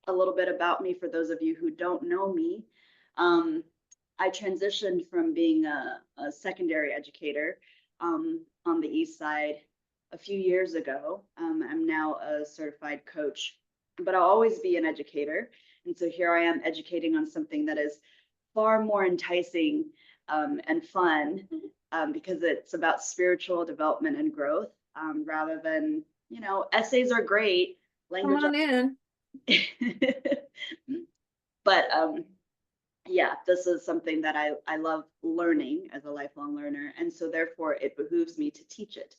a little bit about me for those of you who don't know me. I transitioned from being a secondary educator on the East Side a few years ago. I'm now a certified coach, but I'll always be an educator. And so here I am educating on something that is far more enticing and fun because it's about spiritual development and growth rather than, essays are great, language. Come on in. But yeah, this is something that I love learning as a lifelong learner. And so therefore it behooves me to teach it.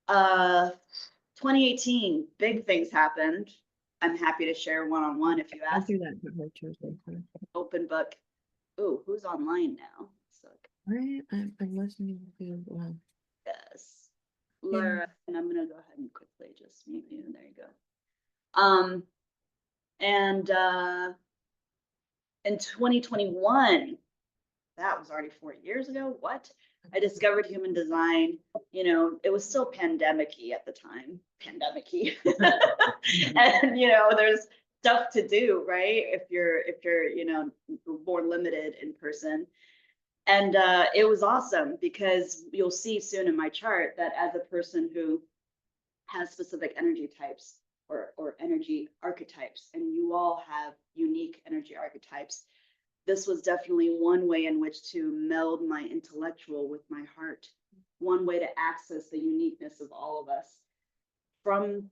2018, big things happened. I'm happy to share one-on-one if you I'll ask. do that for her Tuesday. Open book. Ooh, who's online now? So, I'm listening to yes, Laura, and I'm gonna go ahead and quickly just mute you. There you go. And in 2021, that was already 4 years ago. What? I discovered human design. It was still pandemic-y at the time. Pandemic-y. And there's stuff to do, right? If you're more limited in person. And it was awesome because you'll see soon in my chart that as a person who has specific energy types or energy archetypes, and you all have unique energy archetypes, this was definitely one way in which to meld my intellectual with my heart, one way to access the uniqueness of all of us from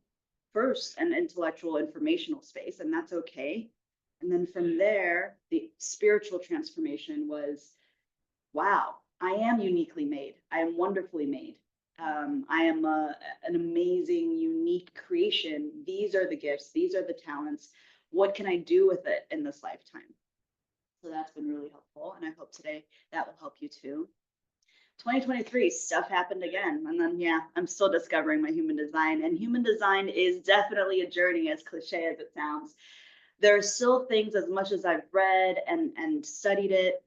first an intellectual informational space, and that's okay. And then from there, the spiritual transformation was, wow, I am uniquely made. I am wonderfully made. I am an amazing, unique creation. These are the gifts. These are the talents. What can I do with it in this lifetime? So that's been really helpful. And I hope today that will help you too. 2023, stuff happened again. And then, yeah, I'm still discovering my human design. And human design is definitely a journey, as cliche as it sounds. There are still things, as much as I've read and studied it,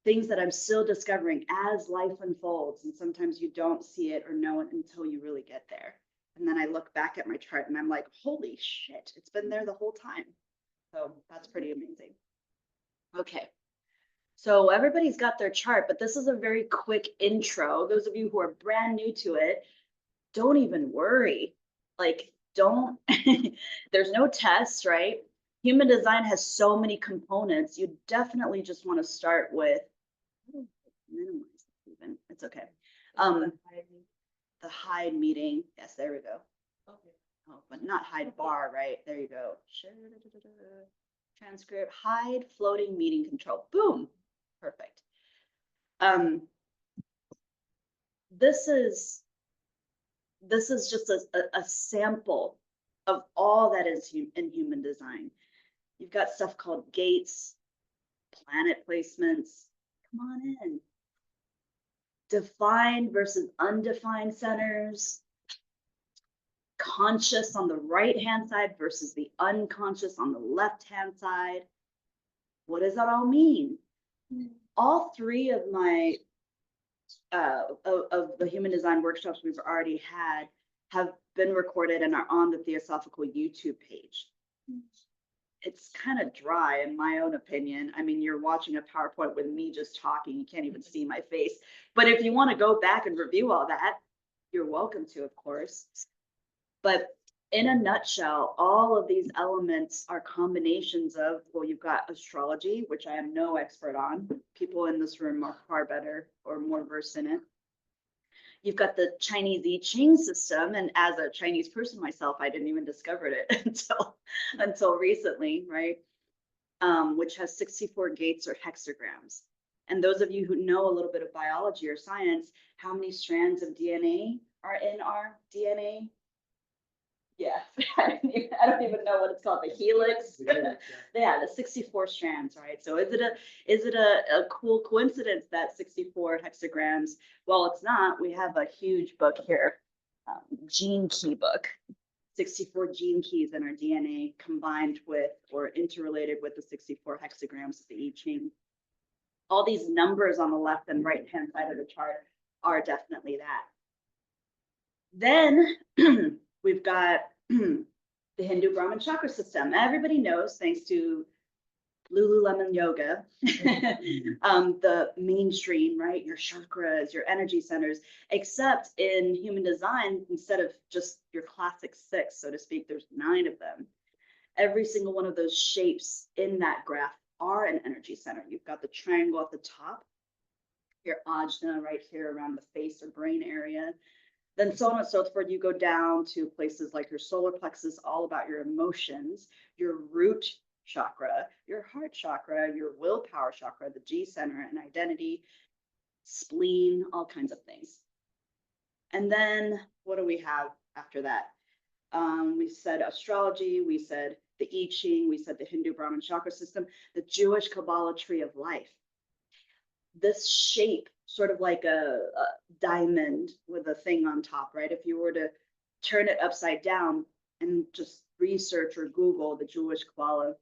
things that I'm still discovering as life unfolds. And sometimes you don't see it or know it until you really get there. And then I look back at my chart and I'm like, holy shit, it's been there the whole time. So that's pretty amazing. Okay. So everybody's got their chart, but this is a very quick intro. Those of you who are brand new to it, don't even worry. Like, don't, there's no test, right? Human design has so many components. You definitely just want to start with, minimize even, it's okay. The hide meeting, yes, there we go. Okay. Oh, but not hide bar, right? There you go. Transcript, hide floating meeting control. Boom. Perfect. This is just a sample of all that is in human design. You've got stuff called gates, planet placements. Come on in. Defined versus undefined centers. Conscious on the right-hand side versus the unconscious on the left-hand side. What does that all mean? All three of my of the human design workshops we've already had have been recorded and are on the Theosophical YouTube page. It's kind of dry in my own opinion. I mean, you're watching a PowerPoint with me just talking. You can't even see my face. But if you want to go back and review all that, you're welcome to, of course. But in a nutshell, all of these elements are combinations of, well, you've got astrology, which I am no expert on. People in this room are far better or more versed in it. You've got the Chinese I Ching system, and as a Chinese person myself, I didn't even discover it until recently, right? Which has 64 gates or hexagrams. And those of you who know a little bit of biology or science, how many strands of DNA are in our DNA? Yeah, I don't even know what it's called, the helix. Yeah, the 64 strands, right? So is it a cool coincidence that 64 hexagrams? Well, it's not. We have a huge book here, gene key book, 64 gene keys in our DNA combined with or interrelated with the 64 hexagrams of the I Ching. All these numbers on the left and right hand side of the chart are definitely that. Then we've got the Hindu Brahmin chakra system. Everybody knows, thanks to Lululemon yoga, the mainstream, right? Your chakras, your energy centers, except in human design, instead of just your classic 6, so to speak, there's 9 of them. Every single one of those shapes in that graph are an energy center. You've got the triangle at the top, your ajna right here around the face or brain area. Then so on and so forth, you go down to places like your solar plexus, all about your emotions, your root chakra, your heart chakra, your willpower chakra, the G center and identity, spleen, all kinds of things. And then what do we have after that? We said astrology, we said the I Ching, we said the Hindu Brahmin chakra system, the Jewish Kabbalah tree of life. This shape, sort of like a diamond with a thing on top, right? If you were to turn it upside down and just research or Google the Jewish Kabbalah,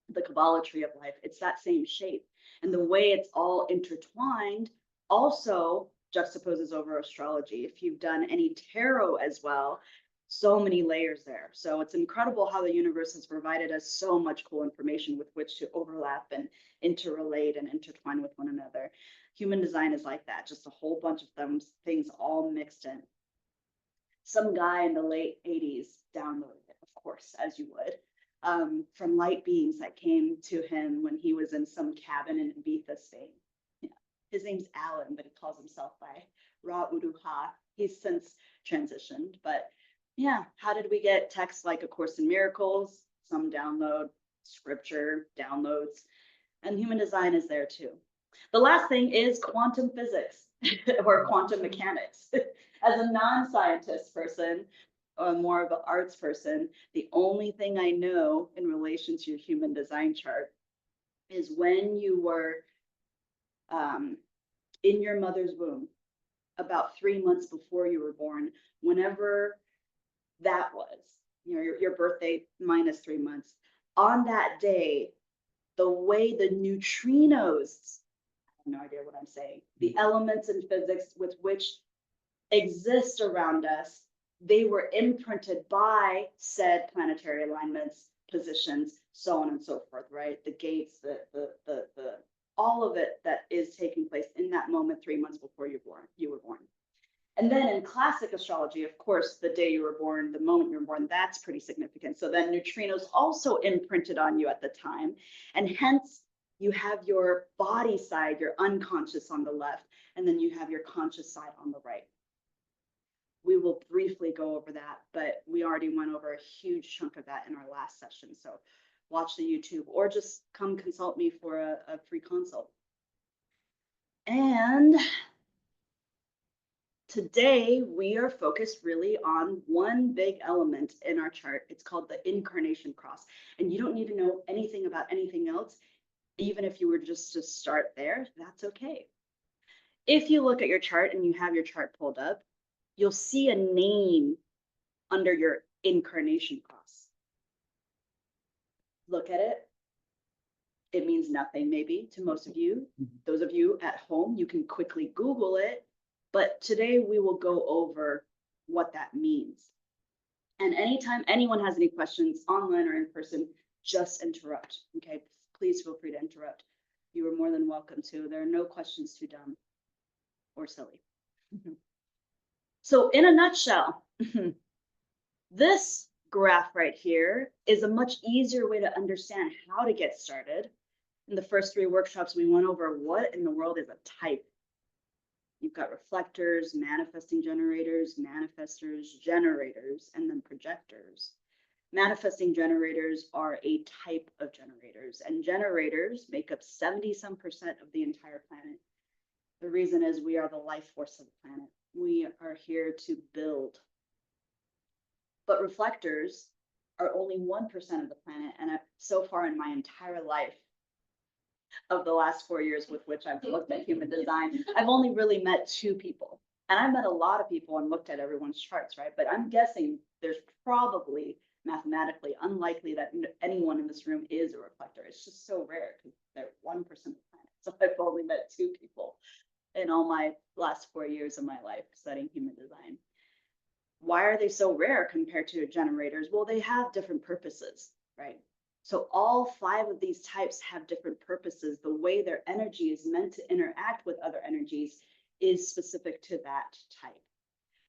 the Kabbalah tree of life, it's that same shape. And the way it's all intertwined also juxtaposes over astrology. If you've done any tarot as well, so many layers there. So it's incredible how the universe has provided us so much cool information with which to overlap and interrelate and intertwine with one another. Human design is like that, just a whole bunch of things all mixed in. Some guy in the late 80s downloaded it, of course, as you would, from light beings that came to him when he was in some cabin in Ibiza, Spain. Yeah. His name's Alan, but he calls himself by Ra Uruha. He's since transitioned, but yeah, how did we get texts like A Course in Miracles? Some download, scripture downloads, and human design is there too. The last thing is quantum physics or quantum mechanics. As a non-scientist person, or more of an arts person, the only thing I know in relation to your human design chart is when you were in your mother's womb, about 3 months before you were born, whenever that was, you know, your birthday minus 3 months. On that day, the way the neutrinos, I have no idea what I'm saying, the elements in physics with which exist around us, they were imprinted by said planetary alignments, positions, so on and so forth, right? The gates, the all of it that is taking place in that moment 3 months before you were born. And then in classic astrology, of course, the day you were born, the moment you were born, that's pretty significant. So then neutrinos also imprinted on you at the time. And hence you have your body side, your unconscious on the left, and then you have your conscious side on the right. We will briefly go over that, but we already went over a huge chunk of that in our last session. So watch the YouTube or just come consult me for a free consult. And today, we are focused really on one big element in our chart. It's called the Incarnation Cross. And you don't need to know anything about anything else. Even if you were just to start there, that's okay. If you look at your chart and you have your chart pulled up, you'll see a name under your Incarnation Cross. Look at it. It means nothing, maybe, to most of you. Those of you at home, you can quickly Google it. But today we will go over what that means. And anytime anyone has any questions, online or in person, just interrupt, okay? Please feel free to interrupt. You are more than welcome to. There are no questions too dumb or silly. So in a nutshell, this graph right here is a much easier way to understand how to get started. In the first 3 workshops, we went over what in the world is a type. You've got reflectors, manifesting generators, manifestors, generators, and then projectors. Manifesting generators are a type of generators, and generators make up 70-some% of the entire planet. The reason is we are the life force of the planet. We are here to build. But reflectors are only 1% of the planet, and so far in my entire life, of the last 4 years with which I've looked at human design, I've only really met 2 people. And I've met a lot of people and looked at everyone's charts, right? But I'm guessing there's probably mathematically unlikely that anyone in this room is a reflector. It's just so rare because they're 1% of the planet. So I've only met 2 people in all my last 4 years of my life studying human design. Why are they so rare compared to generators? Well, they have different purposes, right? So all 5 of these types have different purposes. The way their energy is meant to interact with other energies is specific to that type.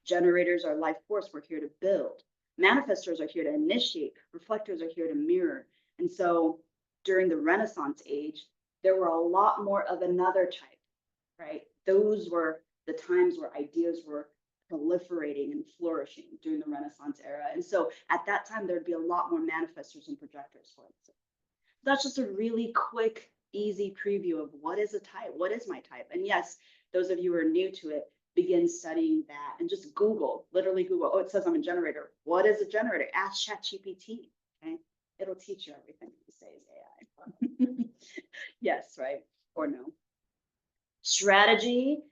Generators are life force. We're here to build. Manifestors are here to initiate. Reflectors are here to mirror. And so during the Renaissance age, there were a lot more of another type, right? Those were the times where ideas were proliferating and flourishing during the Renaissance era. And so at that time, there'd be a lot more manifestors and projectors, for instance. That's just a really quick, easy preview of what is a type, what is my type. And yes, those of you who are new to it, begin studying that and just Google, literally Google, oh, it says I'm a generator. What is a generator? Ask ChatGPT, okay? It'll teach you everything these days, AI. Yes, right, or no. Strategy,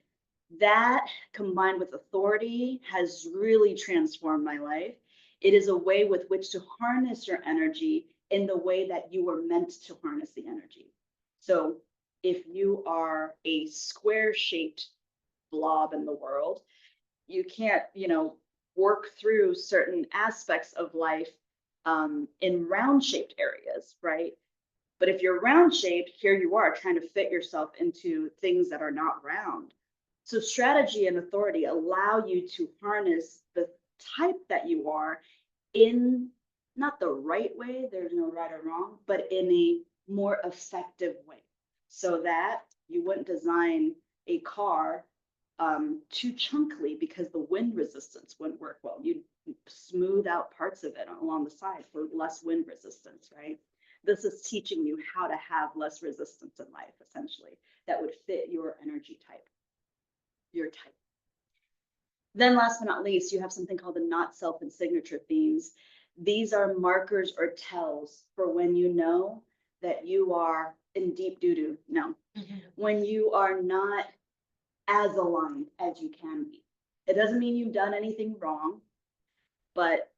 that combined with authority has really transformed my life. It is a way with which to harness your energy in the way that you were meant to harness the energy. So if you are a square shaped blob in the world, you can't, work through certain aspects of life in round shaped areas, right? But if you're round shaped, here you are trying to fit yourself into things that are not round. So strategy and authority allow you to harness the type that you are in not the right way, there's no right or wrong, but in a more effective way. So that you wouldn't design a car too chunkily because the wind resistance wouldn't work well. You'd smooth out parts of it along the side for less wind resistance, right? This is teaching you how to have less resistance in life, essentially, that would fit your energy type, your type. Then last but not least, you have something called the not self and signature themes. These are markers or tells for when you know that you are in deep doo-doo. No, when you are not as aligned as you can be. It doesn't mean you've done anything wrong, but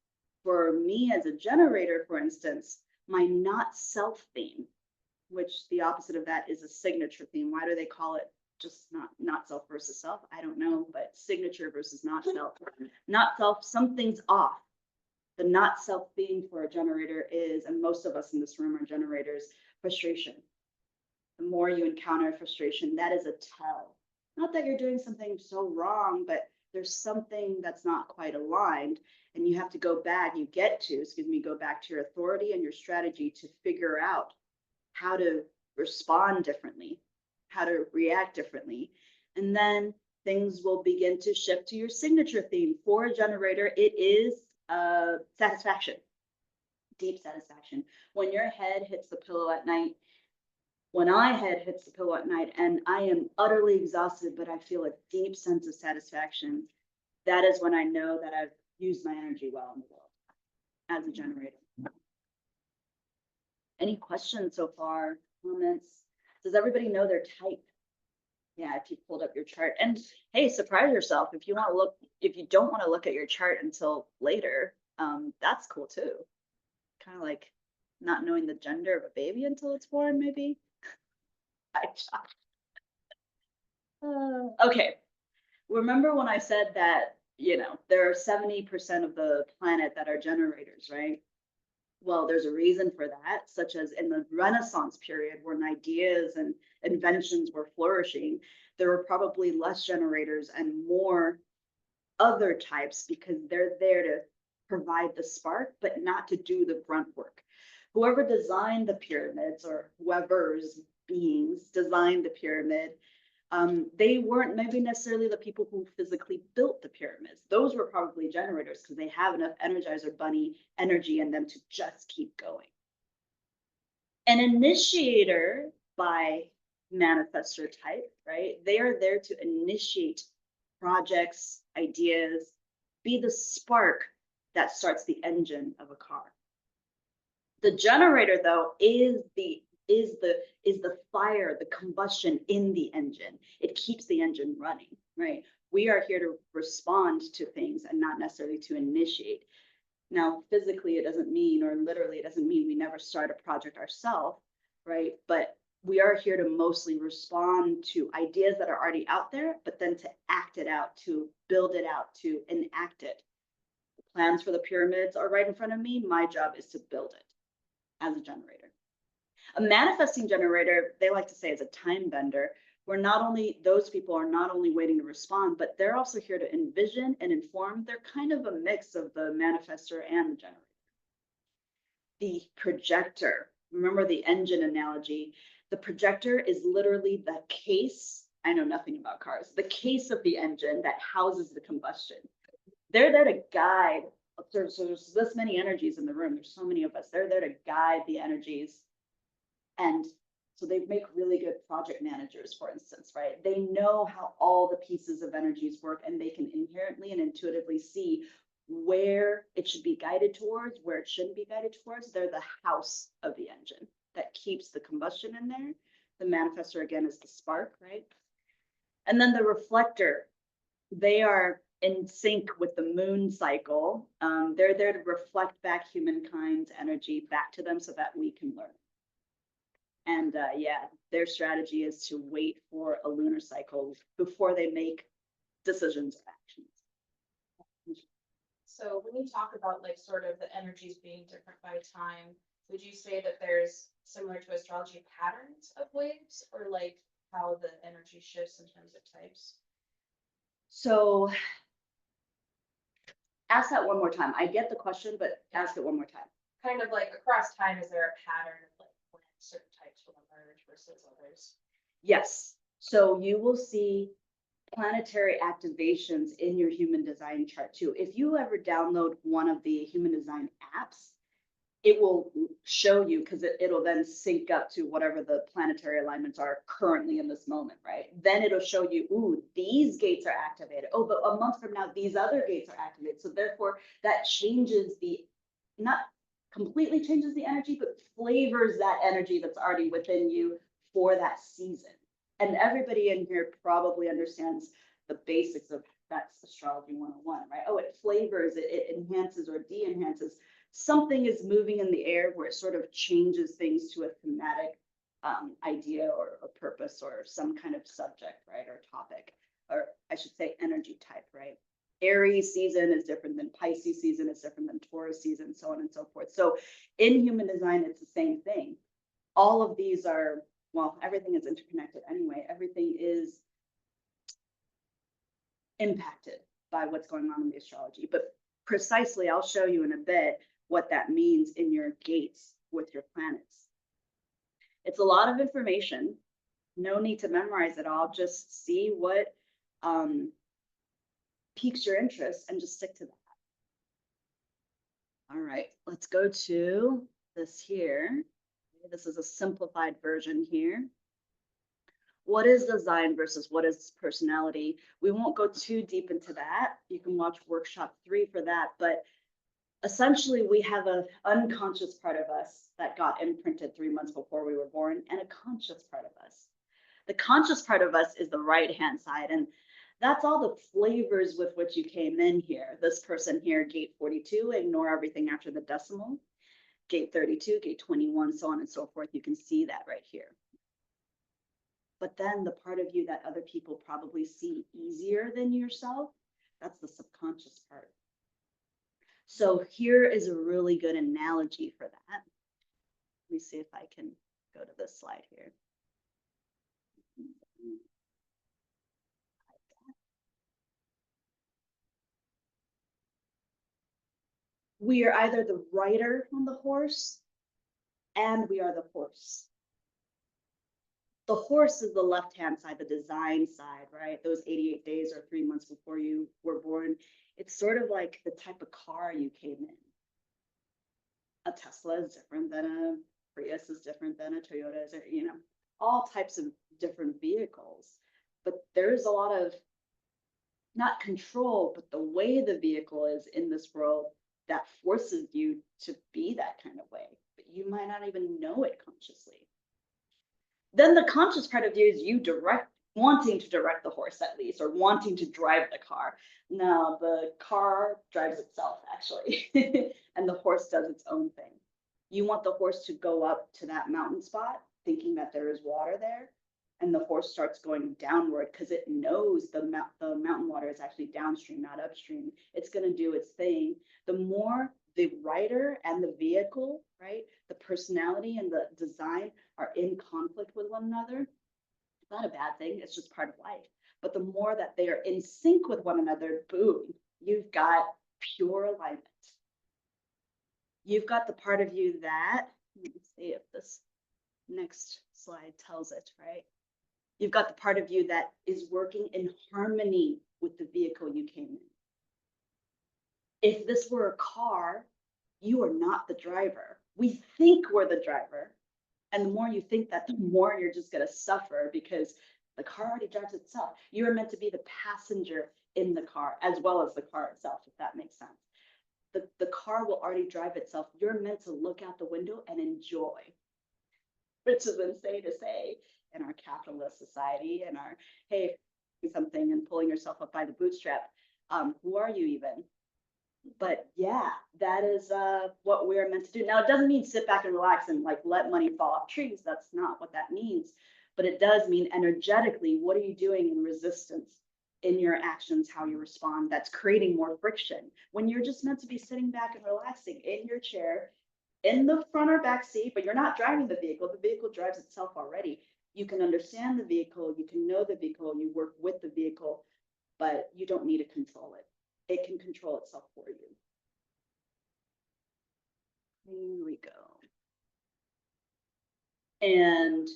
for me as a generator, for instance, my not self theme, which the opposite of that is a signature theme. Why do they call it just not self versus self? I don't know, but signature versus not self. Not self, something's off. The not self theme for a generator is, and most of us in this room are generators, frustration. The more you encounter frustration, that is a tell. Not that you're doing something so wrong, but there's something that's not quite aligned, and you have to go back, go back to your authority and your strategy to figure out how to respond differently, how to react differently. And then things will begin to shift to your signature theme. For a generator, it is satisfaction, deep satisfaction. When your head hits the pillow at night, when my head hits the pillow at night and I am utterly exhausted, but I feel a deep sense of satisfaction, that is when I know that I've used my energy well in the world as a generator. Any questions so far? Comments? Does everybody know their type? Yeah, if you pulled up your chart. And hey, surprise yourself. If you don't want to look at your chart until later, that's cool too. Kind of like not knowing the gender of a baby until it's born, maybe. Okay. Remember when I said that, there are 70% of the planet that are generators, right? Well, there's a reason for that, such as in the Renaissance period when ideas and inventions were flourishing, there were probably less generators and more other types because they're there to provide the spark, but not to do the grunt work. Whoever designed the pyramids or whoever's beings designed the pyramid, they weren't maybe necessarily the people who physically built the pyramids. Those were probably generators because they have enough Energizer Bunny energy in them to just keep going. An initiator by manifestor type, right? They are there to initiate projects, ideas, be the spark that starts the engine of a car. The generator, though, is the fire, the combustion in the engine. It keeps the engine running, right? We are here to respond to things and not necessarily to initiate. Now, physically, it doesn't mean, or literally, it doesn't mean we never start a project ourselves, right? But we are here to mostly respond to ideas that are already out there, but then to act it out, to build it out, to enact it. plans for the pyramids are right in front of me. My job is to build it as a generator. A manifesting generator, they like to say, is a time bender, where not only those people are not only waiting to respond, but they're also here to envision and inform. They're kind of a mix of the manifester and the generator. The projector, remember the engine analogy, the projector is literally the case. I know nothing about cars, the case of the engine that houses the combustion. They're there to guide. So there's this many energies in the room. There's so many of us. They're there to guide the energies. And so they make really good project managers, for instance, right? They know how all the pieces of energies work, and they can inherently and intuitively see where it should be guided towards, where it shouldn't be guided towards. They're the house of the engine that keeps the combustion in there. The manifestor, again, is the spark, right? And then the reflector, they are in sync with the moon cycle. They're there to reflect back humankind's energy back to them so that we can learn. And yeah, their strategy is to wait for a lunar cycle before they make decisions or actions. So when you talk about like sort of the energies being different by time, would you say that there's similar to astrology patterns of waves, or like how the energy shifts in terms of types? So ask that one more time. I get the question, but ask it one more time. Kind of like across time, is there a pattern of like when certain types will emerge versus others? Yes. So you will see planetary activations in your human design chart too. If you ever download one of the human design apps, it will show you, because it'll then sync up to whatever the planetary alignments are currently in this moment, right? Then it'll show you, ooh, these gates are activated. Oh, but a month from now, these other gates are activated. So therefore, that changes not completely changes the energy, but flavors that energy that's already within you for that season. And everybody in here probably understands the basics of that's astrology 101, right? Oh, it flavors, it enhances or de-enhances. Something is moving in the air where it sort of changes things to a thematic idea or a purpose or some kind of subject, right? Or topic, or I should say energy type, right? Aries season is different than Pisces season, is different than Taurus season, so on and so forth. So in human design, it's the same thing. All of these are, well, everything is interconnected anyway. Everything is impacted by what's going on in the astrology. But precisely, I'll show you in a bit what that means in your gates with your planets. It's a lot of information. No need to memorize it all. Just see what piques your interest and just stick to that. All right, let's go to this here. This is a simplified version here. What is design versus what is personality? We won't go too deep into that. You can watch workshop 3 for that, but essentially we have an unconscious part of us that got imprinted 3 months before we were born, and a conscious part of us. The conscious part of us is the right-hand side, and that's all the flavors with which you came in here. This person here, gate 42, ignore everything after the decimal. Gate 32, gate 21, so on and so forth. You can see that right here. But then the part of you that other people probably see easier than yourself, that's the subconscious part. So here is a really good analogy for that. Let me see if I can go to this slide here. We are either the rider on the horse and we are the horse. The horse is the left-hand side, the design side, right? Those 88 days or 3 months before you were born. It's sort of like the type of car you came in. A Tesla is different than a Prius, is different than a Toyota, or, you know, all types of different vehicles. But there's a lot of, not control, but the way the vehicle is in this world that forces you to be that kind of way. But you might not even know it consciously. Then the conscious part of you is you wanting to direct the horse, at least, or wanting to drive the car. No, the car drives itself, actually, and the horse does its own thing. You want the horse to go up to that mountain spot, thinking that there is water there, and the force starts going downward because it knows the mountain water is actually downstream, not upstream. It's going to do its thing. The more the rider and the vehicle, right, the personality and the design are in conflict with one another, it's not a bad thing. It's just part of life. But the more that they are in sync with one another, boom, you've got pure alignment. You've got the part of you that, let me see if this next slide tells it, right? You've got the part of you that is working in harmony with the vehicle you came in. If this were a car, you are not the driver. We think we're the driver. And the more you think that, the more you're just going to suffer because the car already drives itself. You are meant to be the passenger in the car as well as the car itself, if that makes sense. The car will already drive itself. You're meant to look out the window and enjoy, which is insane to say in our capitalist society and our, hey, something and pulling yourself up by the bootstrap. Who are you even? But yeah, that is what we're meant to do. Now, it doesn't mean sit back and relax and like let money fall off trees. That's not what that means. But it does mean energetically, what are you doing in resistance in your actions, how you respond? That's creating more friction. When you're just meant to be sitting back and relaxing in your chair, in the front or back seat, but you're not driving the vehicle drives itself already. You can understand the vehicle, you can know the vehicle, you work with the vehicle, but you don't need to control it. It can control itself for you. Here we go. And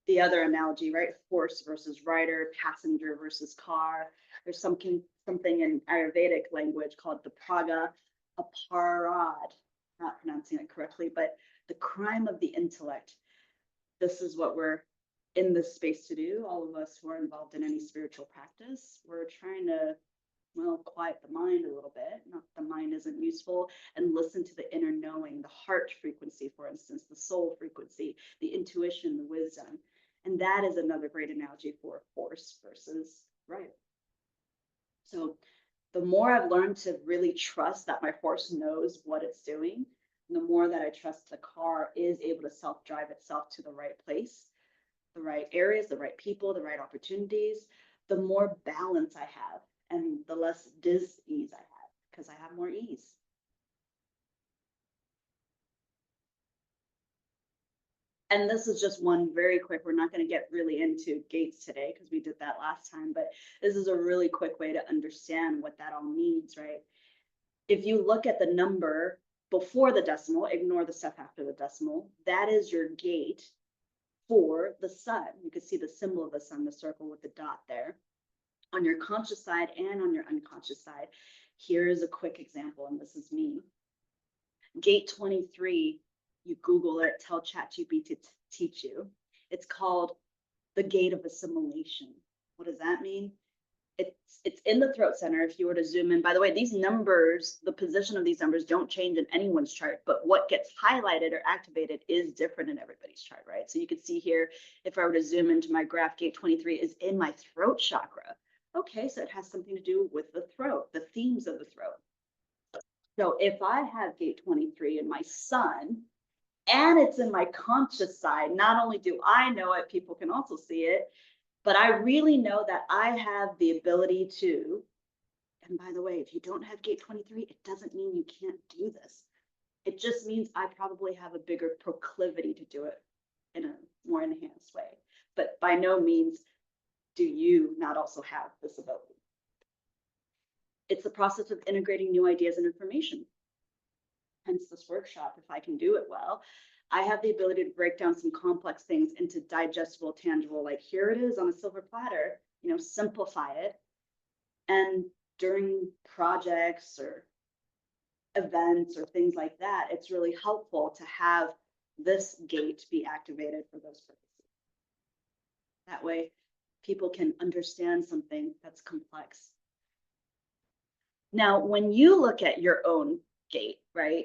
the other analogy, right? Horse versus rider, passenger versus car. There's something in Ayurvedic language called the praga aparad, not pronouncing it correctly, but the crime of the intellect. This is what we're in this space to do. All of us who are involved in any spiritual practice, we're trying to, well, quiet the mind a little bit. Not that the mind isn't useful, and listen to the inner knowing, the heart frequency, for instance, the soul frequency, the intuition, the wisdom. And that is another great analogy for horse versus rider. So the more I've learned to really trust that my horse knows what it's doing, the more that I trust the car is able to self-drive itself to the right place, the right areas, the right people, the right opportunities, the more balance I have and the less dis-ease I have because I have more ease. And this is just one very quick, we're not going to get really into gates today because we did that last time, but this is a really quick way to understand what that all means, right? If you look at the number before the decimal, ignore the stuff after the decimal, that is your gate for the sun. You can see the symbol of the sun, the circle with the dot there. On your conscious side and on your unconscious side, here is a quick example, and this is me. Gate 23, you Google it, tell ChatGPT to teach you. It's called the gate of assimilation. What does that mean? It's in the throat center. If you were to zoom in, by the way, these numbers, the position of these numbers don't change in anyone's chart, but what gets highlighted or activated is different in everybody's chart, right? So you can see here, if I were to zoom into my graph, gate 23 is in my throat chakra. Okay, so it has something to do with the throat, the themes of the throat. So if I have gate 23 in my sun, and it's in my conscious side, not only do I know it, people can also see it, but I really know that I have the ability to, and by the way, if you don't have gate 23, it doesn't mean you can't do this. It just means I probably have a bigger proclivity to do it in a more enhanced way. But by no means do you not also have this ability. It's the process of integrating new ideas and information. Hence this workshop, if I can do it well, I have the ability to break down some complex things into digestible, tangible, like here it is on a silver platter, you know, simplify it. And during projects or events or things like that, it's really helpful to have this gate be activated for those purposes. That way people can understand something that's complex. Now, when you look at your own gate, right?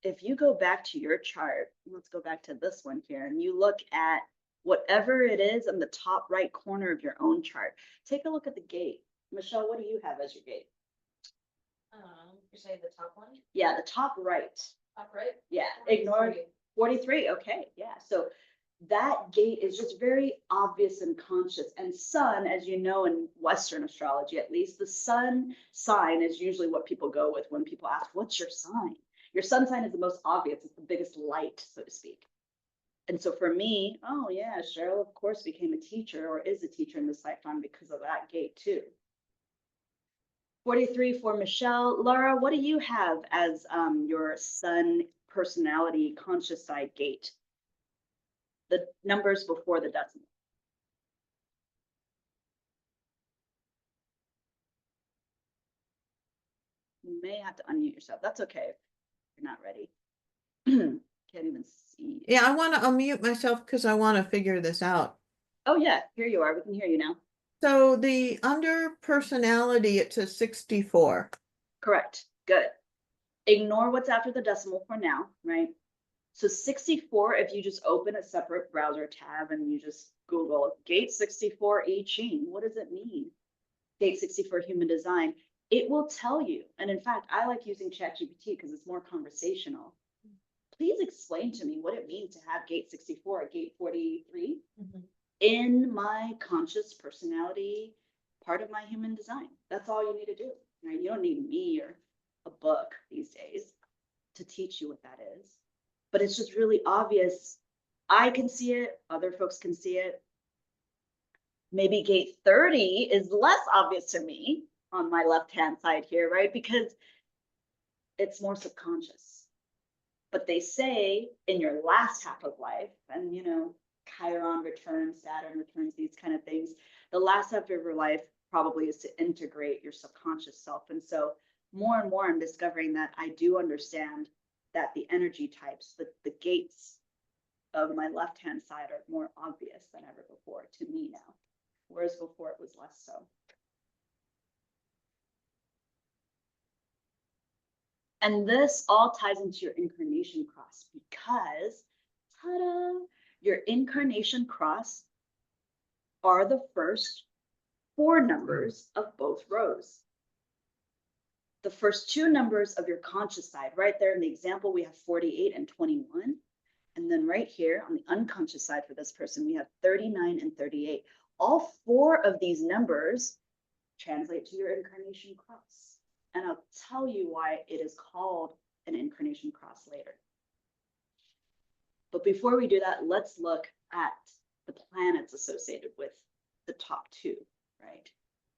If you go back to your chart, let's go back to this one here, and you look at whatever it is in the top right corner of your own chart, take a look at the gate. Michelle, what do you have as your gate? You say the top one? Yeah, the top right. Top right? Yeah, 43. ignore 43. Okay, yeah. So that gate is just very obvious and conscious. And sun, as you know, in Western astrology, at least, the sun sign is usually what people go with when people ask, what's your sign? Your sun sign is the most obvious. It's the biggest light, so to speak. And so for me, oh yeah, Cheryl, of course, became a teacher or is a teacher in this lifetime because of that gate too. 43 for Michelle. Laura, what do you have as your sun personality conscious side gate? The numbers before the decimal. You may have to unmute yourself. That's okay if you're not ready. Can't even see. Yeah, I want to unmute myself because I want to figure this out. Oh yeah, here you are. We can hear you now. So the under personality, it says 64. Correct. Good. Ignore what's after the decimal for now, right? So 64, if you just open a separate browser tab and you just Google Gate 64 I Ching, what does it mean? Gate 64 human design, it will tell you. And in fact, I like using ChatGPT because it's more conversational. Please explain to me what it means to have Gate 64 or Gate 43 in my conscious personality part of my human design. That's all you need to do, right? You don't need me or a book these days to teach you what that is. But it's just really obvious. I can see it, other folks can see it. Maybe gate 30 is less obvious to me on my left-hand side here, right? Because it's more subconscious. But they say in your last half of life, and you know, Chiron returns, Saturn returns, these kind of things, the last half of your life probably is to integrate your subconscious self. And so more and more I'm discovering that I do understand that the energy types, the gates of my left-hand side are more obvious than ever before to me now, whereas before it was less so. And this all ties into your incarnation cross because, ta-da, your incarnation cross are the first 4 numbers of both rows. The first 2 numbers of your conscious side, right there in the example, we have 48 and 21. And then right here on the unconscious side for this person, we have 39 and 38. All 4 of these numbers translate to your incarnation cross. And I'll tell you why it is called an incarnation cross later. But before we do that, let's look at the planets associated with the top 2, right?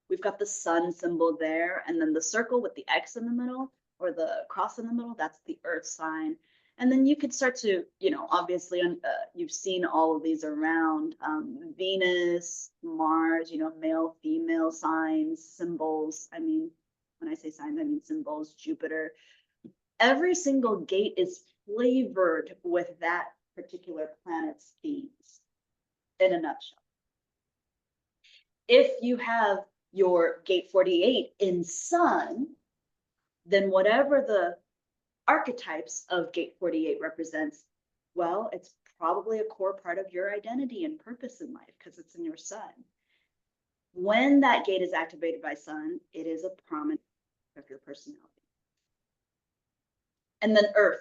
We've got the sun symbol there, and then the circle with the X in the middle, or the cross in the middle, that's the earth sign. And then you could start to, you know, obviously you've seen all of these around, Venus, Mars, you know, male, female signs, symbols. I mean, when I say signs, I mean symbols, Jupiter. Every single gate is flavored with that particular planet's themes in a nutshell. If you have your gate 48 in sun, then whatever the archetypes of gate 48 represents, well, it's probably a core part of your identity and purpose in life because it's in your sun. When that gate is activated by sun, it is a prominent of your personality. And then earth.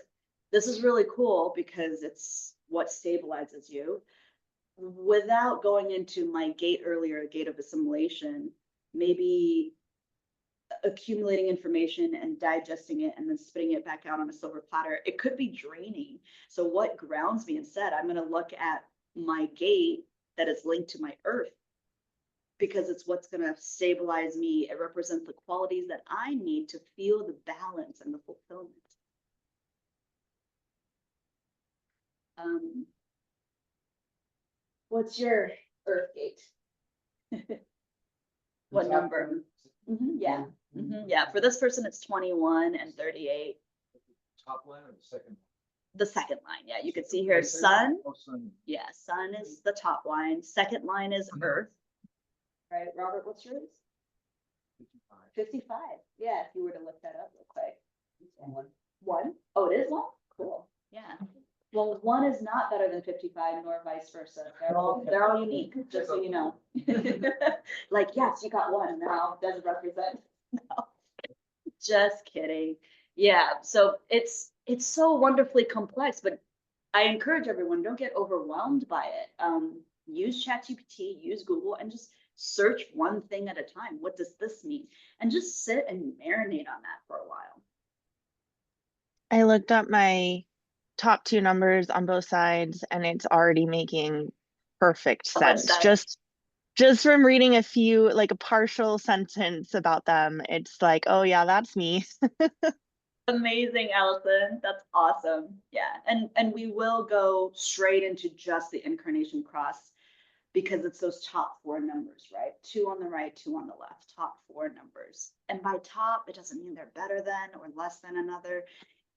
This is really cool because it's what stabilizes you. Without going into my gate earlier, gate of assimilation, maybe accumulating information and digesting it and then spitting it back out on a silver platter, it could be draining. So what grounds me instead, I'm going to look at my gate that is linked to my earth because it's what's going to stabilize me. It represents the qualities that I need to feel the balance and the fulfillment. What's your earth gate? What number? Yeah. Yeah, for this person, it's 21 and 38. Top line or the second? The second line, yeah, you can see here, sun. Oh, sun. Yeah, sun is the top line. Second line is earth. Right, Robert, what's yours? 55. 55. Yeah, if you were to look that up real quick. One? Oh, it is one? Cool. Yeah. Well, one is not better than 55, nor vice versa. They're all unique, just so you know. Like, yes, you got one. Now, does it represent? No. Just kidding. Yeah. So it's so wonderfully complex, but I encourage everyone, don't get overwhelmed by it. Use ChatGPT, use Google, and just search one thing at a time. What does this mean? And just sit and marinate on that for a while. I looked up my top two numbers on both sides and it's already making perfect Oh, it sense. does. Just from reading a few, like a partial sentence about them, it's like, oh yeah, that's me. Amazing, Allison. That's awesome. Yeah. And we will go straight into just the Incarnation Cross because it's those top four numbers, right? 2 on the right, 2 on the left, top four numbers. And by top, it doesn't mean they're better than or less than another.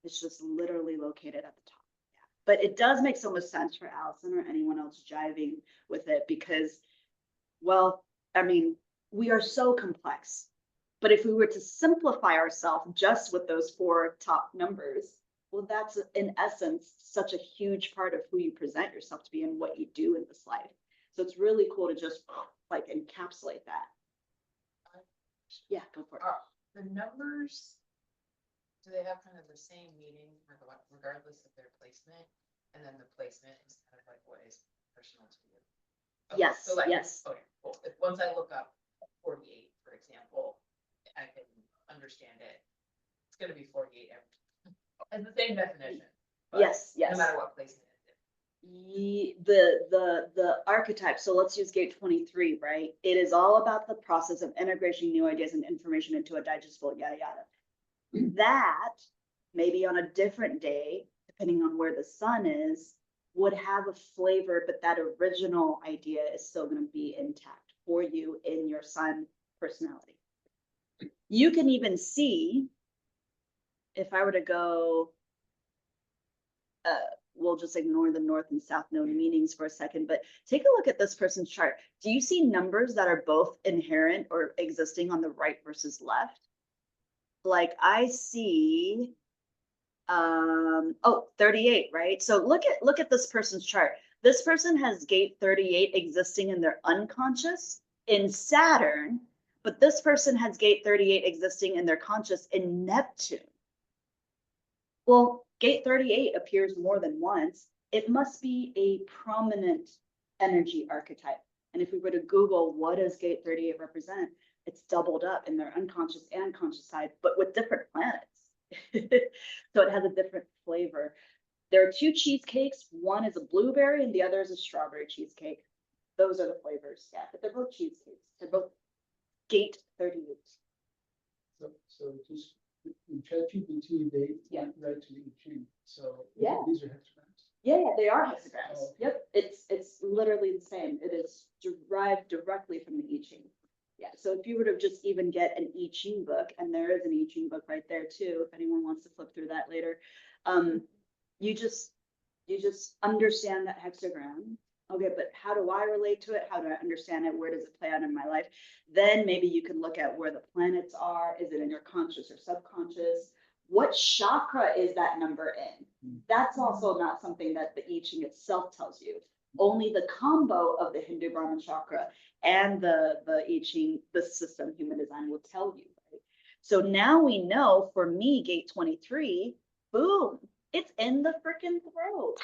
It's just literally located at the top. Yeah. But it does make so much sense for Allison or anyone else jiving with it because, well, I mean, we are so complex. But if we were to simplify ourselves just with those 4 top numbers, well, that's in essence such a huge part of who you present yourself to be and what you do in this life. So it's really cool to just like encapsulate that. Yeah, go for it. The numbers, do they have kind of the same meaning regardless of their placement? And then the placement is kind of like what is personal to you? Okay, Yes, so like, yes. Okay, cool. If once I look up 48, for example, I can understand it. It's gonna be 48 every time. As the same definition. but Yes, yes. No matter what placement it is. The archetype, so let's use gate 23, right? It is all about the process of integrating new ideas and information into a digestible yada yada. That maybe on a different day, depending on where the sun is, would have a flavor, but that original idea is still going to be intact for you in your sun personality. You can even see, if I were to go, we'll just ignore the north and south node meanings for a second, but take a look at this person's chart. Do you see numbers that are both inherent or existing on the right versus left? Like I see, 38, right? So look at this person's chart. This person has gate 38 existing in their unconscious in Saturn, but this person has gate 38 existing in their conscious in Neptune. Well, gate 38 appears more than once. It must be a prominent energy archetype. And if we were to Google what does gate 38 represent, it's doubled up in their unconscious and conscious side, but with different planets. So it has a different flavor. There are 2 cheesecakes. One is a blueberry and the other is a strawberry cheesecake. Those are the flavors, yeah, but they're both cheesecakes. They're both gate 38. So just in ChatGPT, they Yeah. write to the I Ching. So Yeah. these are hexagrams. Yeah, they are hexagrams. Oh. Yep, it's literally the same. It is derived directly from the I Ching. Yeah, so if you were to just even get an I Ching book, and there is an I Ching book right there too, if anyone wants to flip through that later, you just understand that hexagram. Okay, but how do I relate to it? How do I understand it? Where does it play out in my life? Then maybe you can look at where the planets are. Is it in your conscious or subconscious? What chakra is that number in? That's also not something that the I Ching itself tells you. Only the combo of the Hindu Brahman chakra and the I Ching, the system, human design will tell you. Right? So now we know for me, gate 23, boom, it's in the freaking throat.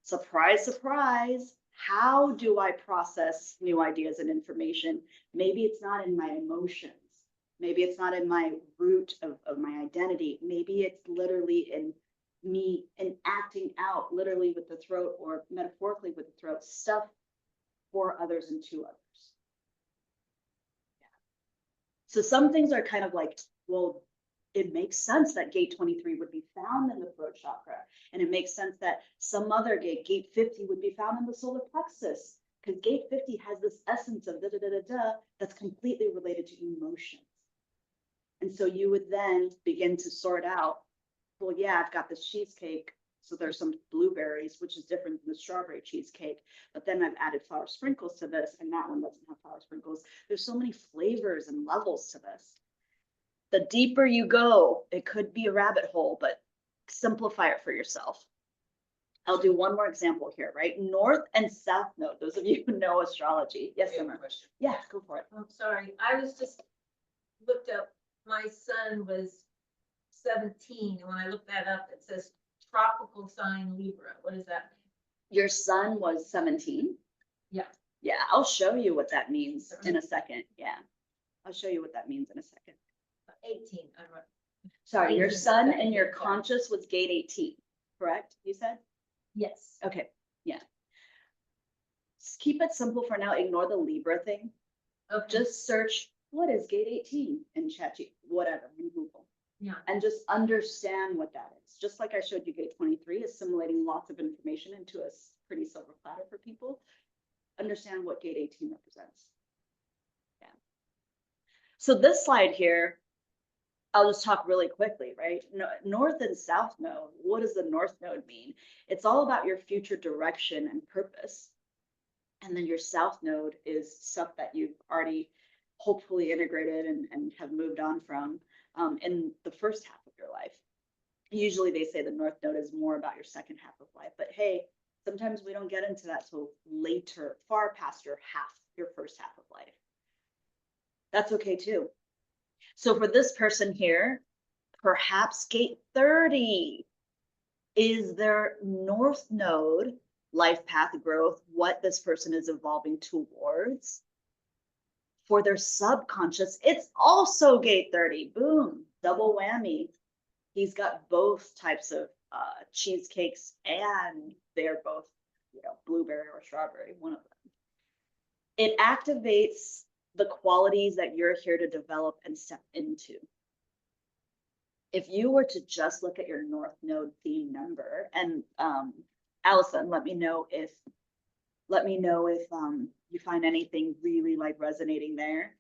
Surprise, surprise. How do I process new ideas and information? Maybe it's not in my emotions. Maybe it's not in my root of my identity. Maybe it's literally in me and acting out literally with the throat or metaphorically with the throat stuff for others and to others. Yeah. So some things are kind of like, well, it makes sense that gate 23 would be found in the throat chakra. And it makes sense that some other gate 50 would be found in the solar plexus, because gate 50 has this essence of that's completely related to emotions. And so you would then begin to sort out, well, yeah, I've got this cheesecake. So there's some blueberries, which is different than the strawberry cheesecake. But then I've added flour sprinkles to this, and that one doesn't have flour sprinkles. There's so many flavors and levels to this. The deeper you go, it could be a rabbit hole, but simplify it for yourself. I'll do one more example here, right? North and South node, those of you who know astrology. Yes, I have a Summer. question. Yeah, go for it. I'm sorry, I was just looked up, my son was 17, and when I looked that up, it says tropical sign Libra, what does that mean? Your sun was 17. Yeah. Yeah, I'll show you what that means in a second. Yeah. I'll show you what that means in a second. 18, Sorry, your 18 sun second and your gate, yeah. conscious was gate 18, correct? You said? yes. Okay, yeah. Just keep it simple for now. Ignore the Libra thing. Okay, Just search, what is gate 18 in ChatGPT, whatever, in Google. yeah, And just understand what that is. Just like I showed you, gate 23, assimilating lots of information into a pretty silver platter for people. Understand what gate 18 represents. Yeah. So this slide here, I'll just talk really quickly, right? North and south node. What does the north node mean? It's all about your future direction and purpose. And then your south node is stuff that you've already hopefully integrated and have moved on from in the first half of your life. Usually they say the north node is more about your second half of life, but hey, sometimes we don't get into that till later, far past your first half of life. That's okay too. So for this person here, perhaps gate 30 is their north node, life path growth, what this person is evolving towards. For their subconscious, it's also gate 30. Boom, double whammy. He's got both types of cheesecakes, and they're both, blueberry or strawberry, one of them. It activates the qualities that you're here to develop and step into. If you were to just look at your north node theme number, and Allison, let me know if you find anything really like resonating there.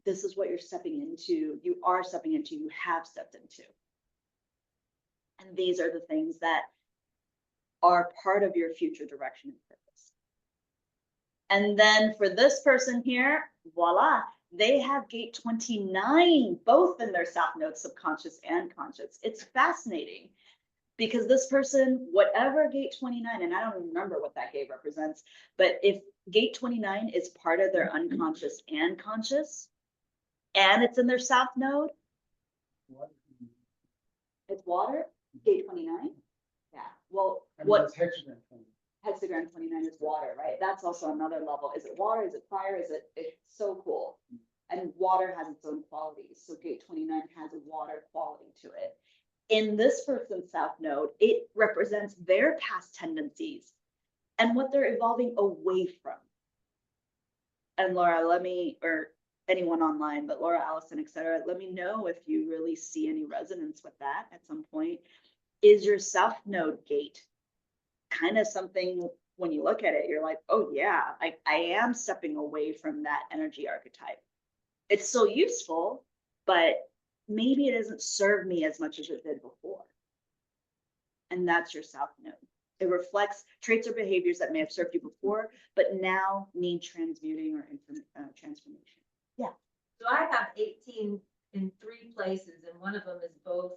This is what you're stepping into. You are stepping into. You have stepped into. And these are the things that are part of your future direction and purpose. And then for this person here, voila, they have gate 29, both in their south node, subconscious and conscious. It's fascinating because this person, whatever gate 29, and I don't remember what that gate represents, but if gate 29 is part of their unconscious and conscious, and it's in their south node, it's water, gate 29. Yeah, well, I mean, what it's hexagram 20. hexagram 29 is water, right? That's also another level. Is it water? Is it fire? It's so cool. And water has its own qualities. So gate 29 has a water quality to it. In this person's south node, it represents their past tendencies and what they're evolving away from. And Laura, or anyone online, but Laura, Allison, etc., let me know if you really see any resonance with that at some point. Is your south node gate kind of something, when you look at it, you're like, oh yeah, I am stepping away from that energy archetype. It's still useful, but maybe it doesn't serve me as much as it did before. And that's your south node. It reflects traits or behaviors that may have served you before, but now need transmuting or transformation. Yeah. So I have 18 in 3 places, and one of them is both